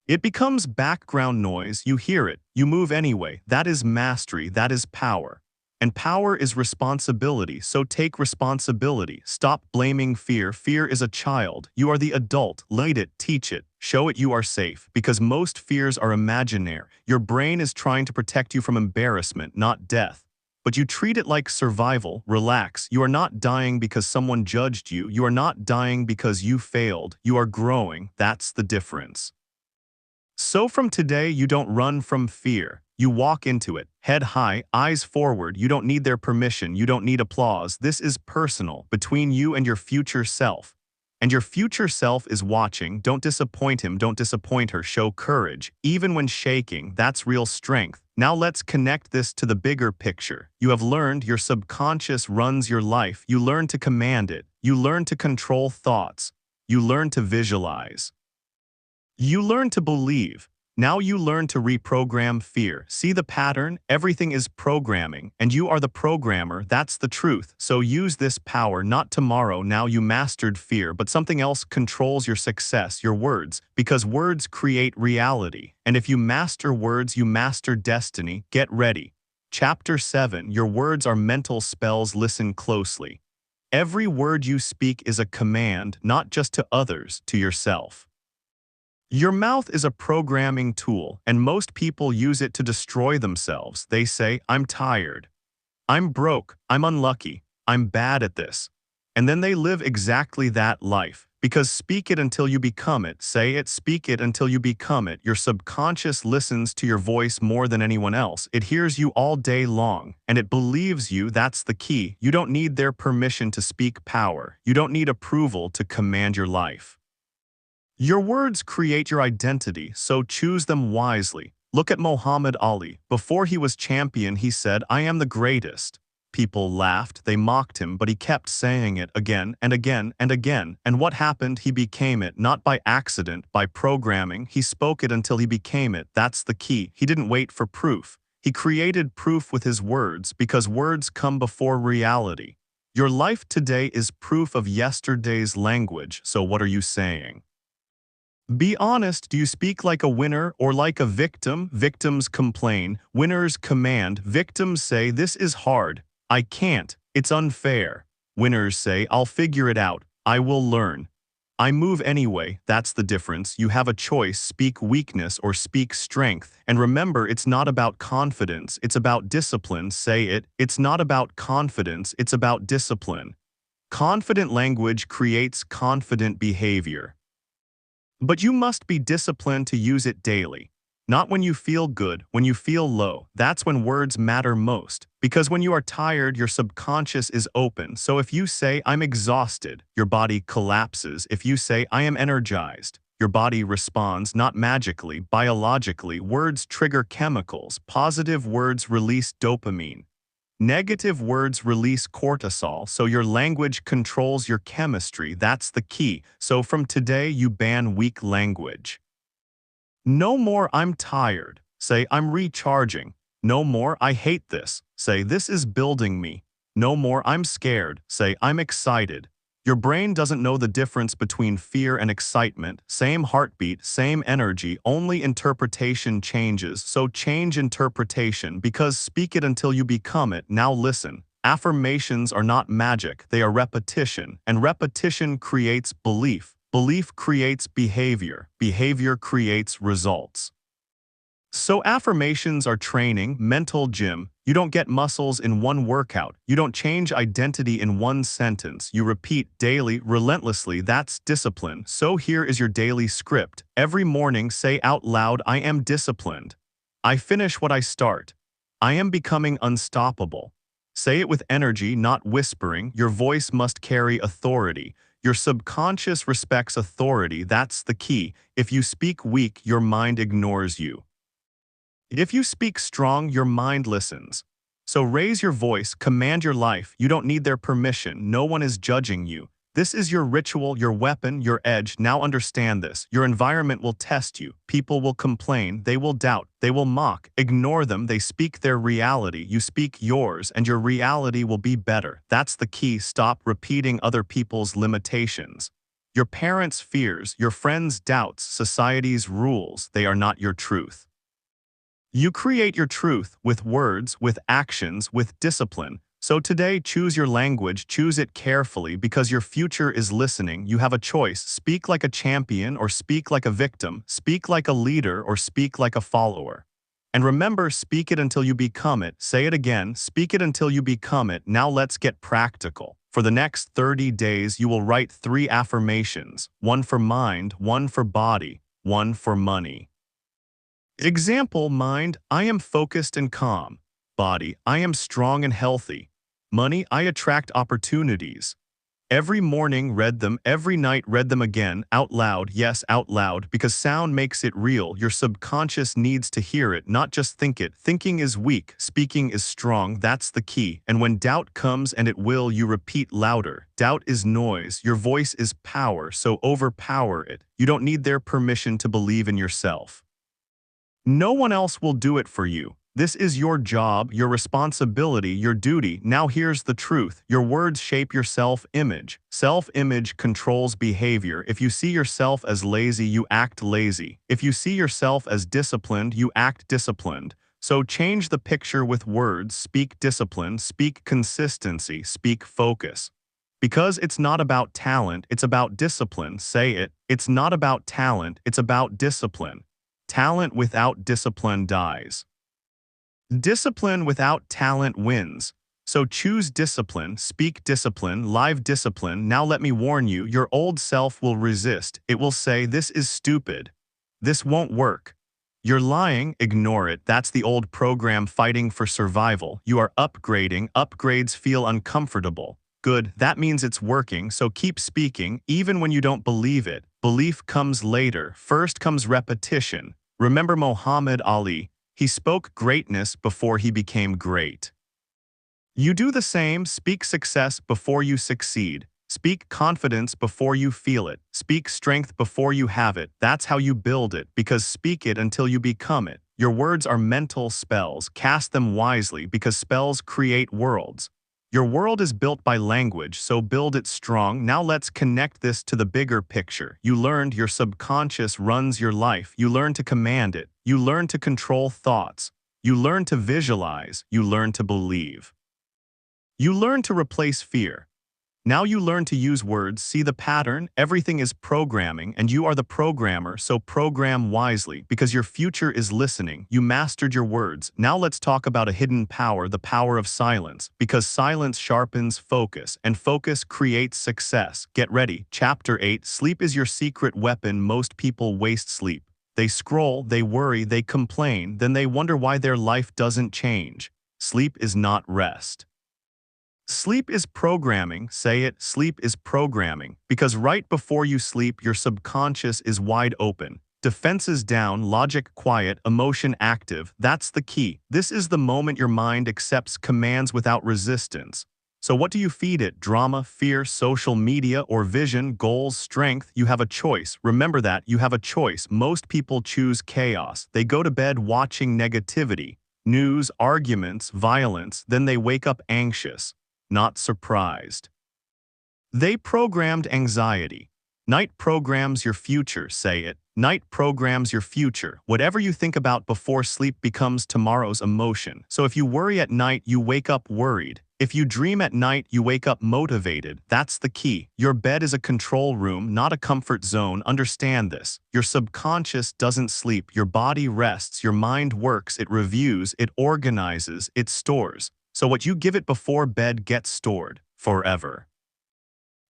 Speaker 1: It becomes background noise. You hear it. You move anyway. That is mastery. That is power. And power is responsibility, so take responsibility. Stop blaming fear. Fear is a child. You are the adult. Lead it, teach it, show it you are safe, because most fears are imaginary. Your brain is trying to protect you from embarrassment, not death. But you treat it like survival. Relax. You are not dying because someone judged you. You are not dying because you failed. You are growing. That's the difference. So from today, you don't run from fear. You walk into it, head high, eyes forward. You don't need their permission. You don't need applause. This is personal, between you and your future self. And your future self is watching. Don't disappoint him. Don't disappoint her. Show courage, even when shaking. That's real strength. Now let's connect this to the bigger picture. You have learned your subconscious runs your life. You learn to command it. You learn to control thoughts. You learn to visualize. You learn to believe. Now you learn to reprogram fear. See the pattern? Everything is programming, and you are the programmer. That's the truth. So use this power, not tomorrow. Now you mastered fear, but something else controls your success, your words, because words create reality. And if you master words, you master destiny. Get ready. Chapter 7. Your words are mental spells. Listen closely. Every word you speak is a command, not just to others, to yourself. Your mouth is a programming tool, and most people use it to destroy themselves. They say, I'm tired. I'm broke. I'm unlucky. I'm bad at this. And then they live exactly that life. Because speak it until you become it. Say it, speak it until you become it. Your subconscious listens to your voice more than anyone else. It hears you all day long, and it believes you. That's the key. You don't need their permission to speak power. You don't need approval to command your life. Your words create your identity, so choose them wisely. Look at Muhammad Ali. Before he was champion, he said, I am the greatest. People laughed, they mocked him, but he kept saying it again and again and again. And what happened? He became it, not by accident, by programming. He spoke it until he became it. That's the key. He didn't wait for proof. He created proof with his words, because words come before reality. Your life today is proof of yesterday's language, so what are you saying? Be honest, do you speak like a winner or like a victim? Victims complain, winners command. Victims say, this is hard, I can't, it's unfair. Winners say, I'll figure it out, I will learn. I move anyway, that's the difference. You have a choice, speak weakness or speak strength. And remember, it's not about confidence, it's about discipline. Say it, it's not about confidence, it's about discipline. Confident language creates confident behavior. But you must be disciplined to use it daily. Not when you feel good, when you feel low. That's when words matter most. Because when you are tired, your subconscious is open. So if you say, I'm exhausted, your body collapses. If you say, I am energized, your body responds, not magically, biologically. Words trigger chemicals. Positive words release dopamine. Negative words release cortisol, so your language controls your chemistry. That's the key. So from today, you ban weak language. No more, I'm tired. Say, I'm recharging. No more, I hate this. Say, this is building me. No more, I'm scared. Say, I'm excited. Your brain doesn't know the difference between fear and excitement. Same heartbeat, same energy, only interpretation changes. So change interpretation, because speak it until you become it. Now listen. Affirmations are not magic, they are repetition. And repetition creates belief. Belief creates behavior. Behavior creates results. So affirmations are training, mental gym. You don't get muscles in one workout. You don't change identity in one sentence. You repeat daily, relentlessly. That's discipline. So here is your daily script. Every morning, say out loud, I am disciplined. I finish what I start. I am becoming unstoppable. Say it with energy, not whispering. Your voice must carry authority. Your subconscious respects authority. That's the key. If you speak weak, your mind ignores you. If you speak strong, your mind listens. So raise your voice, command your life. You don't need their permission. No one is judging you. This is your ritual, your weapon, your edge. Now understand this. Your environment will test you. People will complain. They will doubt. They will mock. Ignore them. They speak their reality. You speak yours, and your reality will be better. That's the key. Stop repeating other people's limitations. Your parents' fears, your friends' doubts, society's rules, they are not your truth. You create your truth with words, with actions, with discipline. So today, choose your language, choose it carefully, because your future is listening. You have a choice. Speak like a champion or speak like a victim. Speak like a leader or speak like a follower. And remember, speak it until you become it. Say it again, speak it until you become it. Now let's get practical. For the next 30 days, you will write 3 affirmations. 1 for mind, 1 for body, 1 for money. Example, mind, I am focused and calm. Body, I am strong and healthy. Money, I attract opportunities. Every morning, read them. Every night, read them again, out loud. Yes, out loud, because sound makes it real. Your subconscious needs to hear it, not just think it. Thinking is weak, speaking is strong. That's the key. And when doubt comes, and it will, you repeat louder. Doubt is noise. Your voice is power, so overpower it. You don't need their permission to believe in yourself. No one else will do it for you. This is your job, your responsibility, your duty. Now here's the truth. Your words shape your self-image. Self-image controls behavior. If you see yourself as lazy, you act lazy. If you see yourself as disciplined, you act disciplined. So change the picture with words. Speak discipline, speak consistency, speak focus. Because it's not about talent, it's about discipline. Say it. It's not about talent, it's about discipline. Talent without discipline dies. Discipline without talent wins. So choose discipline, speak discipline, live discipline. Now let me warn you, your old self will resist. It will say, this is stupid. This won't work. You're lying, ignore it. That's the old program fighting for survival. You are upgrading. Upgrades feel uncomfortable. Good, that means it's working, so keep speaking, even when you don't believe it. Belief comes later. First comes repetition. Remember Muhammad Ali. He spoke greatness before he became great. You do the same. Speak success before you succeed. Speak confidence before you feel it. Speak strength before you have it. That's how you build it, because speak it until you become it. Your words are mental spells. Cast them wisely, because spells create worlds. Your world is built by language, so build it strong. Now let's connect this to the bigger picture. You learned your subconscious runs your life. You learn to command it. You learn to control thoughts. You learn to visualize. You learn to believe. You learn to replace fear. Now you learn to use words, see the pattern, everything is programming, and you are the programmer, so program wisely, because your future is listening. You mastered your words. Now let's talk about a hidden power, the power of silence, because silence sharpens focus, and focus creates success. Get ready. Chapter 8, Sleep is your secret weapon. Most people waste sleep. They scroll, they worry, they complain, then they wonder why their life doesn't change. Sleep is not rest. Sleep is programming, say it, sleep is programming, because right before you sleep, your subconscious is wide open. Defenses down, logic quiet, emotion active, that's the key. This is the moment your mind accepts commands without resistance. So what do you feed it? Drama, fear, social media, or vision, goals, strength? You have a choice. Remember that, you have a choice. Most people choose chaos. They go to bed watching negativity, news, arguments, violence, then they wake up anxious. Not surprised. They programmed anxiety. Night programs your future, say it. Night programs your future. Whatever you think about before sleep becomes tomorrow's emotion. So if you worry at night, you wake up worried. If you dream at night, you wake up motivated. That's the key. Your bed is a control room, not a comfort zone. Understand this. Your subconscious doesn't sleep. Your body rests. Your mind works. It reviews. It organizes. It stores. So what you give it before bed gets stored forever.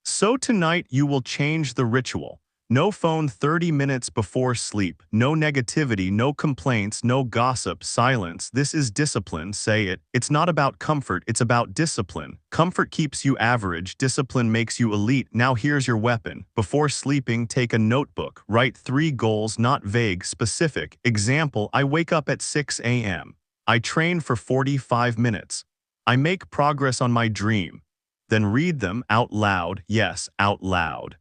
Speaker 1: So tonight you will change the ritual. No phone 30 minutes before sleep. No negativity, no complaints, no gossip, silence. This is discipline, say it. It's not about comfort, it's about discipline. Comfort keeps you average, discipline makes you elite. Now here's your weapon. Before sleeping, take a notebook. Write 3 goals, not vague, specific. Example, I wake up at 6 a.m. I train for 45 minutes. I make progress on my dream. Then read them out loud, yes, out loud.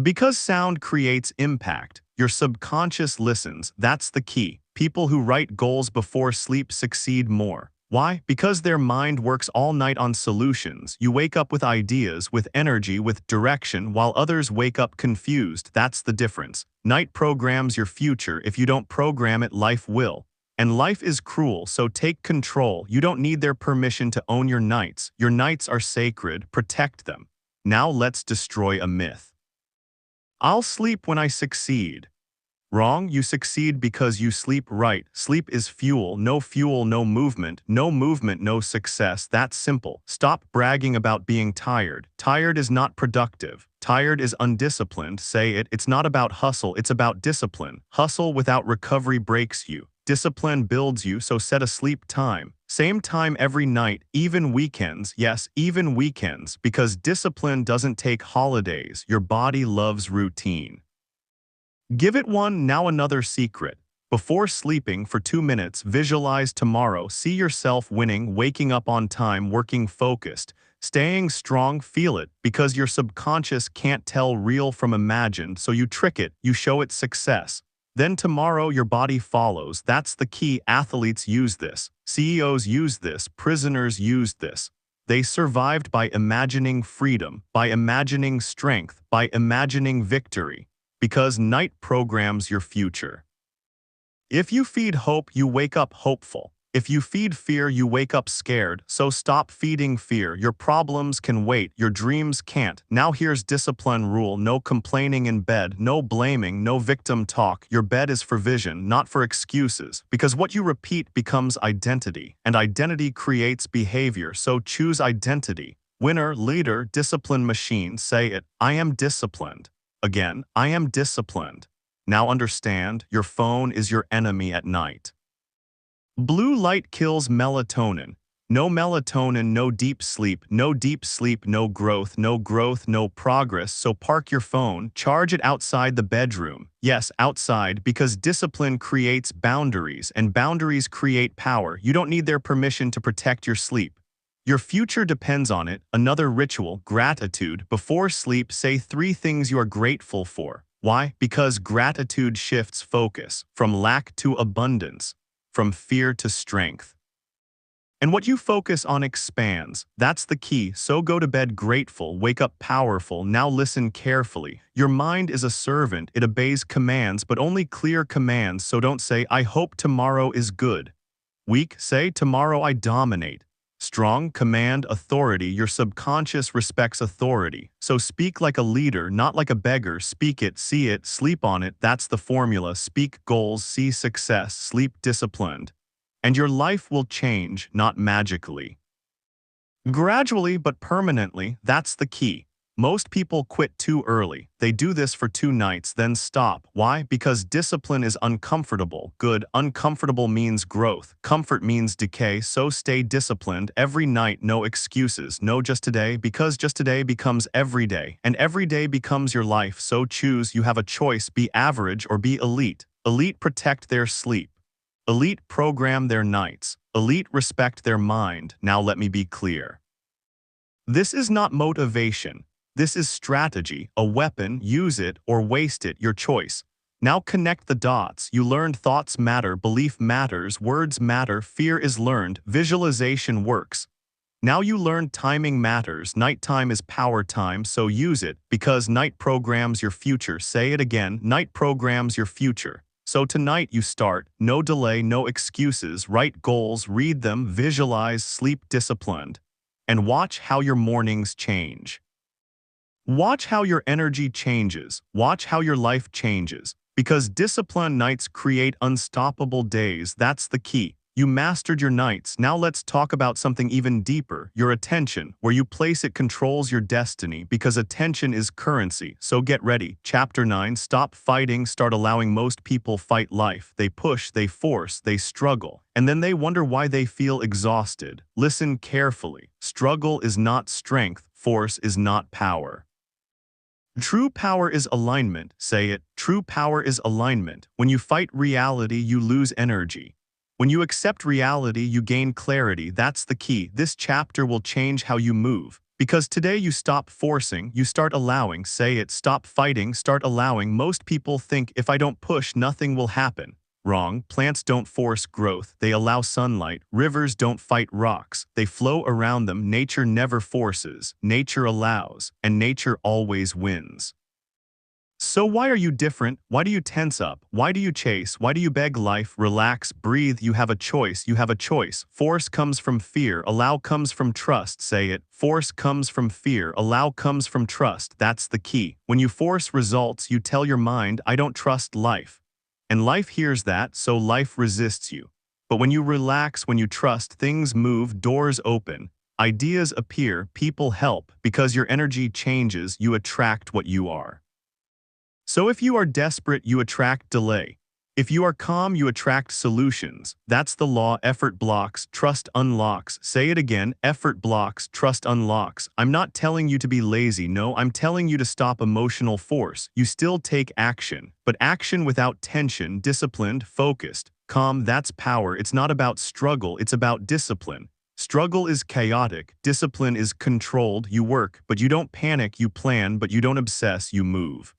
Speaker 1: Because sound creates impact, your subconscious listens, that's the key. People who write goals before sleep succeed more. Why? Because their mind works all night on solutions. You wake up with ideas, with energy, with direction, while others wake up confused. That's the difference. Night programs your future. If you don't program it, life will. And life is cruel, so take control. You don't need their permission to own your nights. Your nights are sacred. Protect them. Now let's destroy a myth. I'll sleep when I succeed. Wrong, you succeed because you sleep right. Sleep is fuel, no movement, no success. That's simple. Stop bragging about being tired. Tired is not productive. Tired is undisciplined. Say it, it's not about hustle, it's about discipline. Hustle without recovery breaks you. Discipline builds you, so set a sleep time. Same time every night, even weekends, yes, even weekends, because discipline doesn't take holidays. Your body loves routine. Give it one. Now another secret. Before sleeping for 2 minutes, visualize tomorrow. See yourself winning, waking up on time, working focused, staying strong. Feel it, because your subconscious can't tell real from imagined, so you trick it, you show it success. Then tomorrow your body follows. That's the key. Athletes use this. CEOs use this. Prisoners used this. They survived by imagining freedom, by imagining strength, by imagining victory. Because night programs your future. If you feed hope, you wake up hopeful. If you feed fear, you wake up scared. So stop feeding fear. Your problems can wait, your dreams can't. Now here's discipline rule. No complaining in bed, no blaming, no victim talk. Your bed is for vision, not for excuses. Because what you repeat becomes identity, and identity creates behavior. So choose identity. Winner, leader, discipline machine. Say it, I am disciplined. Again, I am disciplined. Now understand, your phone is your enemy at night. Blue light kills melatonin. No melatonin, no deep sleep, no deep sleep, no growth, no progress. So park your phone, charge it outside the bedroom. Yes, outside, because discipline creates boundaries, and boundaries create power. You don't need their permission to protect your sleep. Your future depends on it. Another ritual, gratitude. Before sleep, say 3 things you are grateful for. Why? Because gratitude shifts focus from lack to abundance, from fear to strength. And what you focus on expands. That's the key. So go to bed grateful, wake up powerful. Now listen carefully. Your mind is a servant. It obeys commands, but only clear commands. So don't say, I hope tomorrow is good. Weak, say, tomorrow I dominate. Strong, command authority. Your subconscious respects authority. So speak like a leader, not like a beggar. Speak it, see it, sleep on it. That's the formula. Speak goals, see success, sleep disciplined. And your life will change, not magically. Gradually but permanently, that's the key. Most people quit too early. They do this for 2 nights, then stop. Why? Because discipline is uncomfortable. Good. Uncomfortable means growth. Comfort means decay. So stay disciplined every night. No excuses. No just today, because just today becomes every day. And every day becomes your life. So choose. You have a choice. Be average or be elite. Elite protect their sleep. Elite program their nights. Elite respect their mind. Now let me be clear. This is not motivation. This is strategy, a weapon. Use it or waste it, your choice. Now connect the dots. You learned thoughts matter, belief matters, words matter, fear is learned, visualization works. Now you learned timing matters, nighttime is power time, so use it, because night programs your future. Say it again, night programs your future. So tonight you start, no delay, no excuses, write goals, read them, visualize, sleep disciplined. And watch how your mornings change. Watch how your energy changes. Watch how your life changes. Because disciplined nights create unstoppable days. That's the key. You mastered your nights. Now let's talk about something even deeper. Your attention. Where you place it controls your destiny, because attention is currency. So get ready. Chapter 9. Stop fighting. Start allowing. Most people fight life. They push, they force, they struggle. And then they wonder why they feel exhausted. Listen carefully. Struggle is not strength. Force is not power. True power is alignment. Say it. True power is alignment. When you fight reality, you lose energy. When you accept reality, you gain clarity. That's the key. This chapter will change how you move. Because today you stop forcing, you start allowing. Say it. Stop fighting, start allowing. Most people think if I don't push, nothing will happen. Wrong. Plants don't force growth. They allow sunlight. Rivers don't fight rocks. They flow around them. Nature never forces. Nature allows. And nature always wins. So why are you different? Why do you tense up? Why do you chase? Why do you beg life? Relax, breathe. You have a choice. You have a choice. Force comes from fear. Allow comes from trust. Say it. Force comes from fear. Allow comes from trust. That's the key. When you force results, you tell your mind, I don't trust life. And life hears that, so life resists you. But when you relax, when you trust, things move, doors open, ideas appear, people help. Because your energy changes, you attract what you are. So if you are desperate, you attract delay. If you are calm, you attract solutions. That's the law. Effort blocks, trust unlocks. Say it again. Effort blocks, trust unlocks. I'm not telling you to be lazy. No, I'm telling you to stop emotional force. You still take action, but action without tension, disciplined, focused, calm. That's power. It's not about struggle. It's about discipline. Struggle is chaotic. Discipline is controlled. You work, but you don't panic. You plan, but you don't obsess. You move.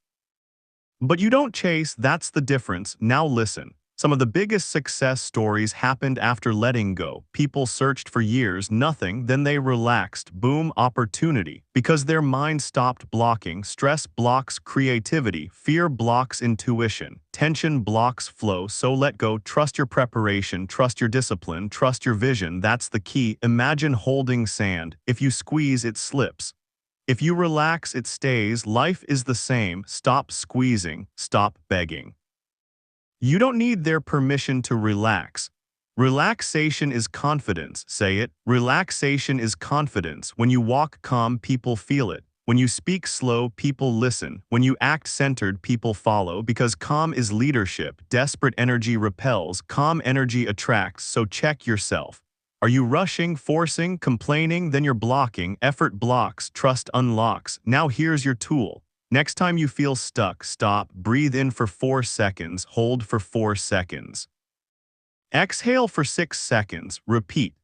Speaker 1: But you don't chase. That's the difference. Now listen. Some of the biggest success stories happened after letting go. People searched for years, nothing, then they relaxed. Boom, opportunity. Because their mind stopped blocking. Stress blocks creativity. Fear blocks intuition. Tension blocks flow. So let go. Trust your preparation. Trust your discipline. Trust your vision. That's the key. Imagine holding sand. If you squeeze, it slips. If you relax, it stays. Life is the same. Stop squeezing. Stop begging. You don't need their permission to relax. Relaxation is confidence. Say it. Relaxation is confidence. When you walk calm, people feel it. When you speak slow, people listen. When you act centered, people follow. Because calm is leadership. Desperate energy repels. Calm energy attracts. So check yourself. Are you rushing, forcing, complaining? Then you're blocking. Effort blocks, trust unlocks. Now here's your tool. Next time you feel stuck, stop, breathe in for 4 seconds, hold for 4 seconds. Exhale for 6 seconds, repeat.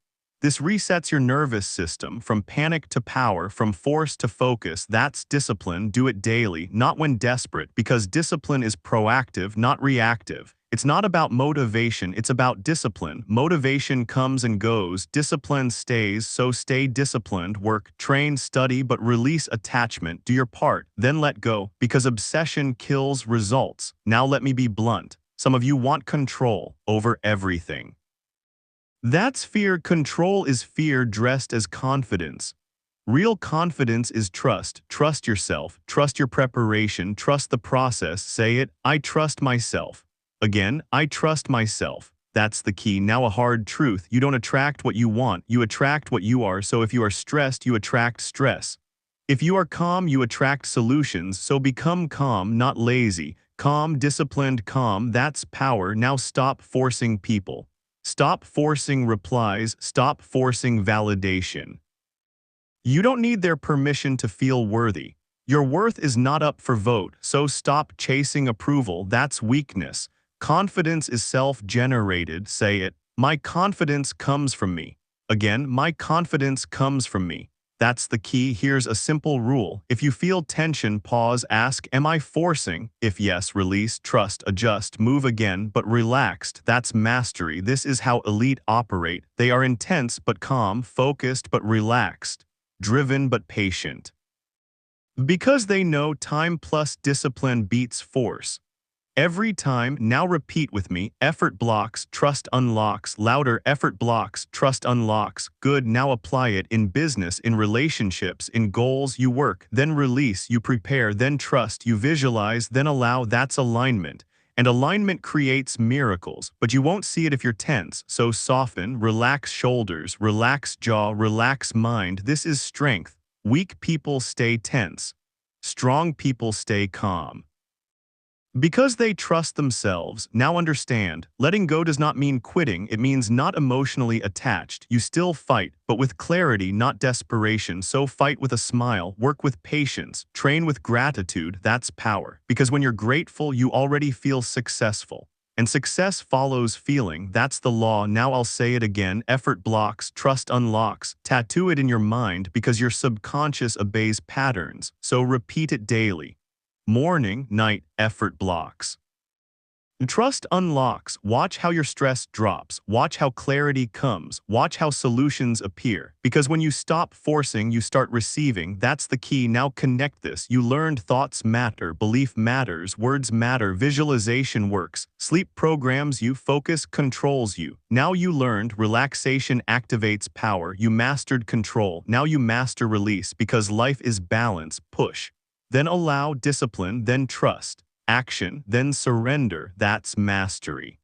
Speaker 1: This resets your nervous system from panic to power, from force to focus. That's discipline. Do it daily, not when desperate, because discipline is proactive, not reactive. It's not about motivation, it's about discipline. Motivation comes and goes, discipline stays, so stay disciplined, work, train, study, but release attachment, do your part, then let go, because obsession kills results. Now let me be blunt. Some of you want control over everything. That's fear. Control is fear dressed as confidence. Real confidence is trust. Trust yourself. Trust your preparation. Trust the process. Say it, I trust myself. Again, I trust myself. That's the key. Now a hard truth. You don't attract what you want. You attract what you are. So if you are stressed, you attract stress. If you are calm, you attract solutions. So become calm, not lazy. Calm, disciplined, calm. That's power. Now stop forcing people. Stop forcing replies. Stop forcing validation. You don't need their permission to feel worthy. Your worth is not up for vote, so stop chasing approval. That's weakness. Confidence is self-generated. Say it. My confidence comes from me. Again, my confidence comes from me. That's the key. Here's a simple rule. If you feel tension, pause, ask, am I forcing? If yes, release, trust, adjust, move again, but relaxed. That's mastery. This is how elite operate. They are intense but calm, focused but relaxed, driven but patient. Because they know time plus discipline beats force. Every time, now repeat with me, effort blocks, trust unlocks, louder, effort blocks, trust unlocks, good, now apply it in business, in relationships, in goals, you work, then release, you prepare, then trust, you visualize, then allow, that's alignment. And alignment creates miracles, but you won't see it if you're tense, so soften, relax shoulders, relax jaw, relax mind, this is strength. Weak people stay tense. Strong people stay calm. Because they trust themselves, now understand, letting go does not mean quitting, it means not emotionally attached. You still fight, but with clarity, not desperation. So fight with a smile, work with patience, train with gratitude, that's power. Because when you're grateful, you already feel successful. And success follows feeling, that's the law. Now I'll say it again, effort blocks, trust unlocks. Tattoo it in your mind because your subconscious obeys patterns, so repeat it daily. Morning, night, effort blocks. Trust unlocks. Watch how your stress drops. Watch how clarity comes. Watch how solutions appear. Because when you stop forcing, you start receiving. That's the key. Now connect this. You learned thoughts matter, belief matters, words matter, visualization works, sleep programs you, focus controls you. Now you learned relaxation activates power. You mastered control. Now you master release because life is balance. Push. Then allow, discipline, then trust, action, then surrender, that's mastery.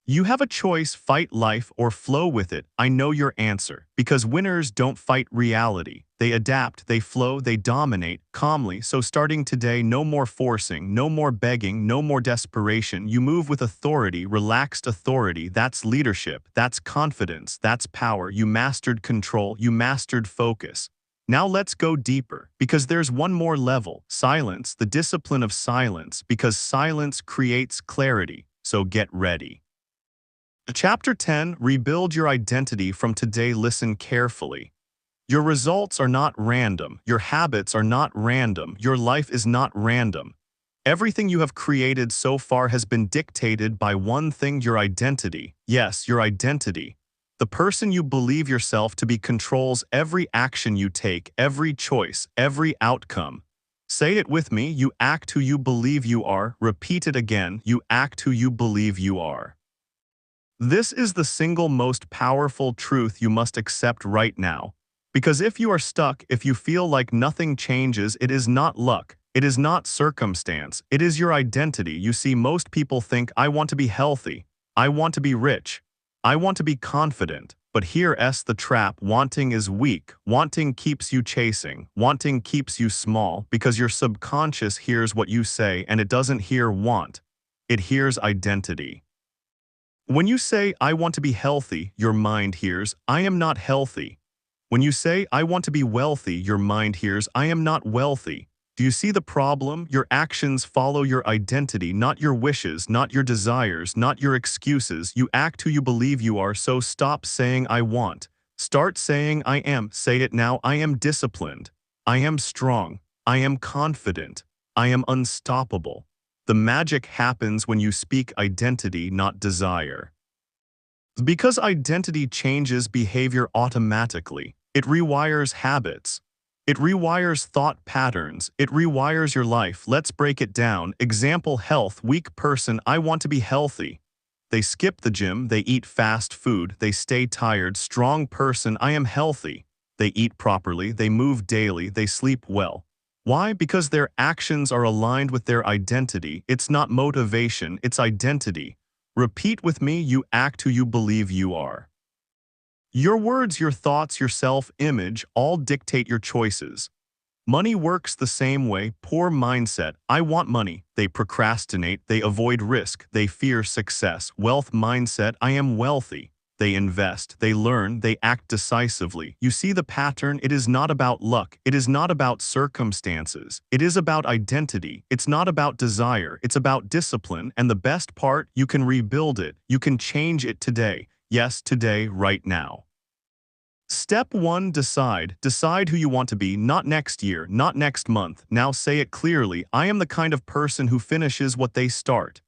Speaker 1: You have a choice, fight life or flow with it. I know your answer, because winners don't fight reality. They adapt, they flow, they dominate, calmly. So starting today, no more forcing, no more begging, no more desperation. You move with authority, relaxed authority. That's leadership, that's confidence, that's power. You mastered control, you mastered focus. Now let's go deeper, because there's one more level, silence, the discipline of silence, because silence creates clarity, so get ready. Chapter 10, Rebuild Your Identity from Today. Listen carefully. Your results are not random, your habits are not random, your life is not random. Everything you have created so far has been dictated by one thing, your identity. Yes, your identity. The person you believe yourself to be controls every action you take, every choice, every outcome. Say it with me, you act who you believe you are. Repeat it again, you act who you believe you are. This is the single most powerful truth you must accept right now. Because if you are stuck, if you feel like nothing changes, it is not luck, it is not circumstance, it is your identity. You see, most people think, I want to be healthy, I want to be rich, I want to be confident, but here's the trap. Wanting is weak. Wanting keeps you chasing. Wanting keeps you small because your subconscious hears what you say and it doesn't hear want. It hears identity. When you say, I want to be healthy, your mind hears, I am not healthy. When you say, I want to be wealthy, your mind hears, I am not wealthy. Do you see the problem? Your actions follow your identity, not your wishes, not your desires, not your excuses. You act who you believe you are, so stop saying I want. Start saying I am. Say it now. I am disciplined. I am strong. I am confident. I am unstoppable. The magic happens when you speak identity, not desire. Because identity changes behavior automatically, it rewires habits. It rewires thought patterns. It rewires your life. Let's break it down. Example: health. Weak person: I want to be healthy. They skip the gym, they eat fast food, they stay tired. Strong person: I am healthy. They eat properly, they move daily, they sleep well. Why? Because their actions are aligned with their identity. It's not motivation, it's identity. Repeat with me: you act who you believe you are. Your words, your thoughts, your self-image all dictate your choices. Money works the same way. Poor mindset: I want money. They procrastinate, they avoid risk, they fear success. Wealth mindset: I am wealthy. They invest, they learn, they act decisively. You see the pattern? It is not about luck. It is not about circumstances. It is about identity. It's not about desire. It's about discipline. And the best part, you can rebuild it. You can change it today. Yes, today, right now. Step 1: decide. Decide who you want to be, not next year, not next month. Now say it clearly: I am the kind of person who finishes what they start.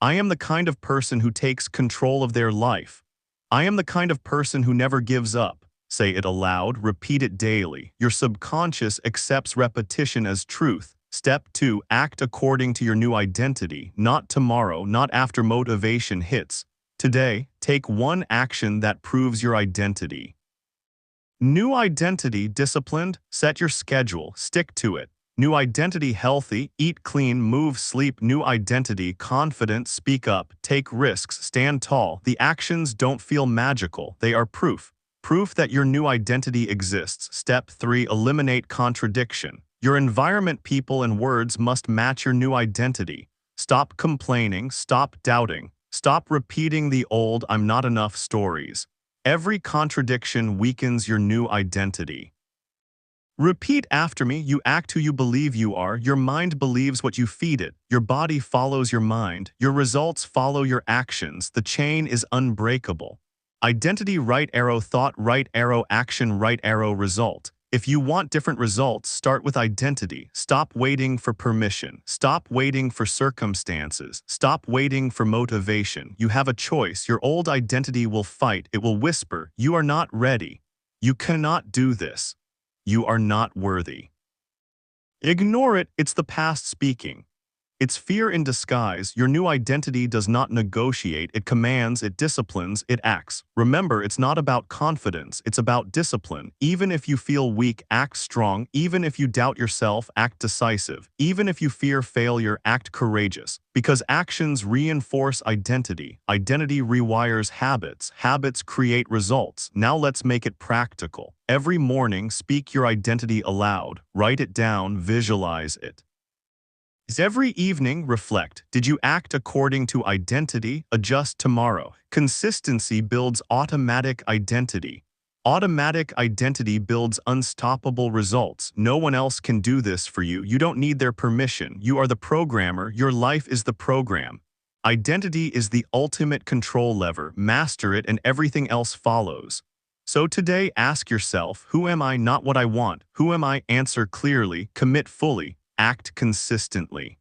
Speaker 1: I am the kind of person who takes control of their life. I am the kind of person who never gives up. Say it aloud, repeat it daily. Your subconscious accepts repetition as truth. Step 2: act according to your new identity, not tomorrow, not after motivation hits. Today, take one action that proves your identity. New identity: disciplined, set your schedule, stick to it. New identity: healthy, eat clean, move, sleep. New identity: confident, speak up, take risks, stand tall. The actions don't feel magical, they are proof. Proof that your new identity exists. Step 3: eliminate contradiction. Your environment, people, and words must match your new identity. Stop complaining, stop doubting, stop repeating the old "I'm not enough" stories. Every contradiction weakens your new identity. Repeat after me: you act who you believe you are. Your mind believes what you feed it. Your body follows your mind. Your results follow your actions. The chain is unbreakable. Identity: right arrow thought, right arrow action, right arrow result. If you want different results, start with identity. Stop waiting for permission. Stop waiting for circumstances. Stop waiting for motivation. You have a choice. Your old identity will fight. It will whisper, "You are not ready. You cannot do this. You are not worthy." Ignore it. It's the past speaking. It's fear in disguise. Your new identity does not negotiate. It commands, it disciplines, it acts. Remember, it's not about confidence. It's about discipline. Even if you feel weak, act strong. Even if you doubt yourself, act decisive. Even if you fear failure, act courageous. Because actions reinforce identity. Identity rewires habits. Habits create results. Now let's make it practical. Every morning, speak your identity aloud. Write it down, visualize it. Every evening, reflect. Did you act according to identity? Adjust tomorrow. Consistency builds automatic identity. Automatic identity builds unstoppable results. No one else can do this for you. You don't need their permission. You are the programmer. Your life is the program. Identity is the ultimate control lever. Master it and everything else follows. So today, ask yourself, who am I, not what I want? Who am I? Answer clearly, commit fully. Act consistently.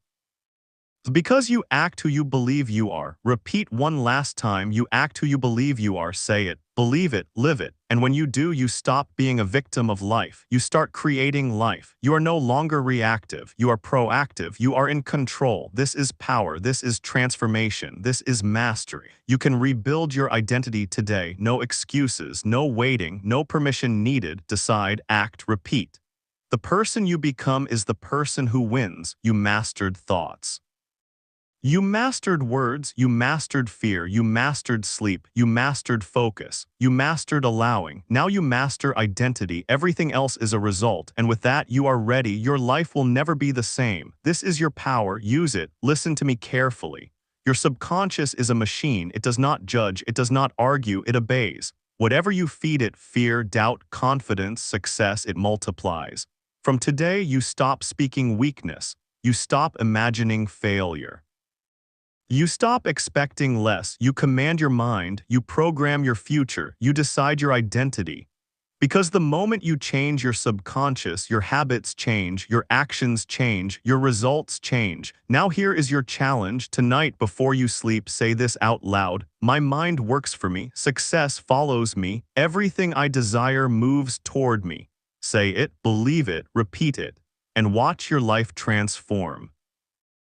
Speaker 1: Because you act who you believe you are. Repeat one last time: you act who you believe you are. Say it, believe it, live it. And when you do, you stop being a victim of life. You start creating life. You are no longer reactive. You are proactive. You are in control. This is power. This is transformation. This is mastery. You can rebuild your identity today. No excuses, no waiting, no permission needed. Decide, act, repeat. The person you become is the person who wins. You mastered thoughts. You mastered words. You mastered fear. You mastered sleep. You mastered focus. You mastered allowing. Now you master identity. Everything else is a result. And with that, you are ready. Your life will never be the same. This is your power. Use it. Listen to me carefully. Your subconscious is a machine. It does not judge. It does not argue. It obeys. Whatever you feed it, fear, doubt, confidence, success, it multiplies. From today, you stop speaking weakness. You stop imagining failure. You stop expecting less. You command your mind. You program your future. You decide your identity. Because the moment you change your subconscious, your habits change, your actions change, your results change. Now here is your challenge. Tonight before you sleep, say this out loud. My mind works for me. Success follows me. Everything I desire moves toward me. Say it, believe it, repeat it, and watch your life transform.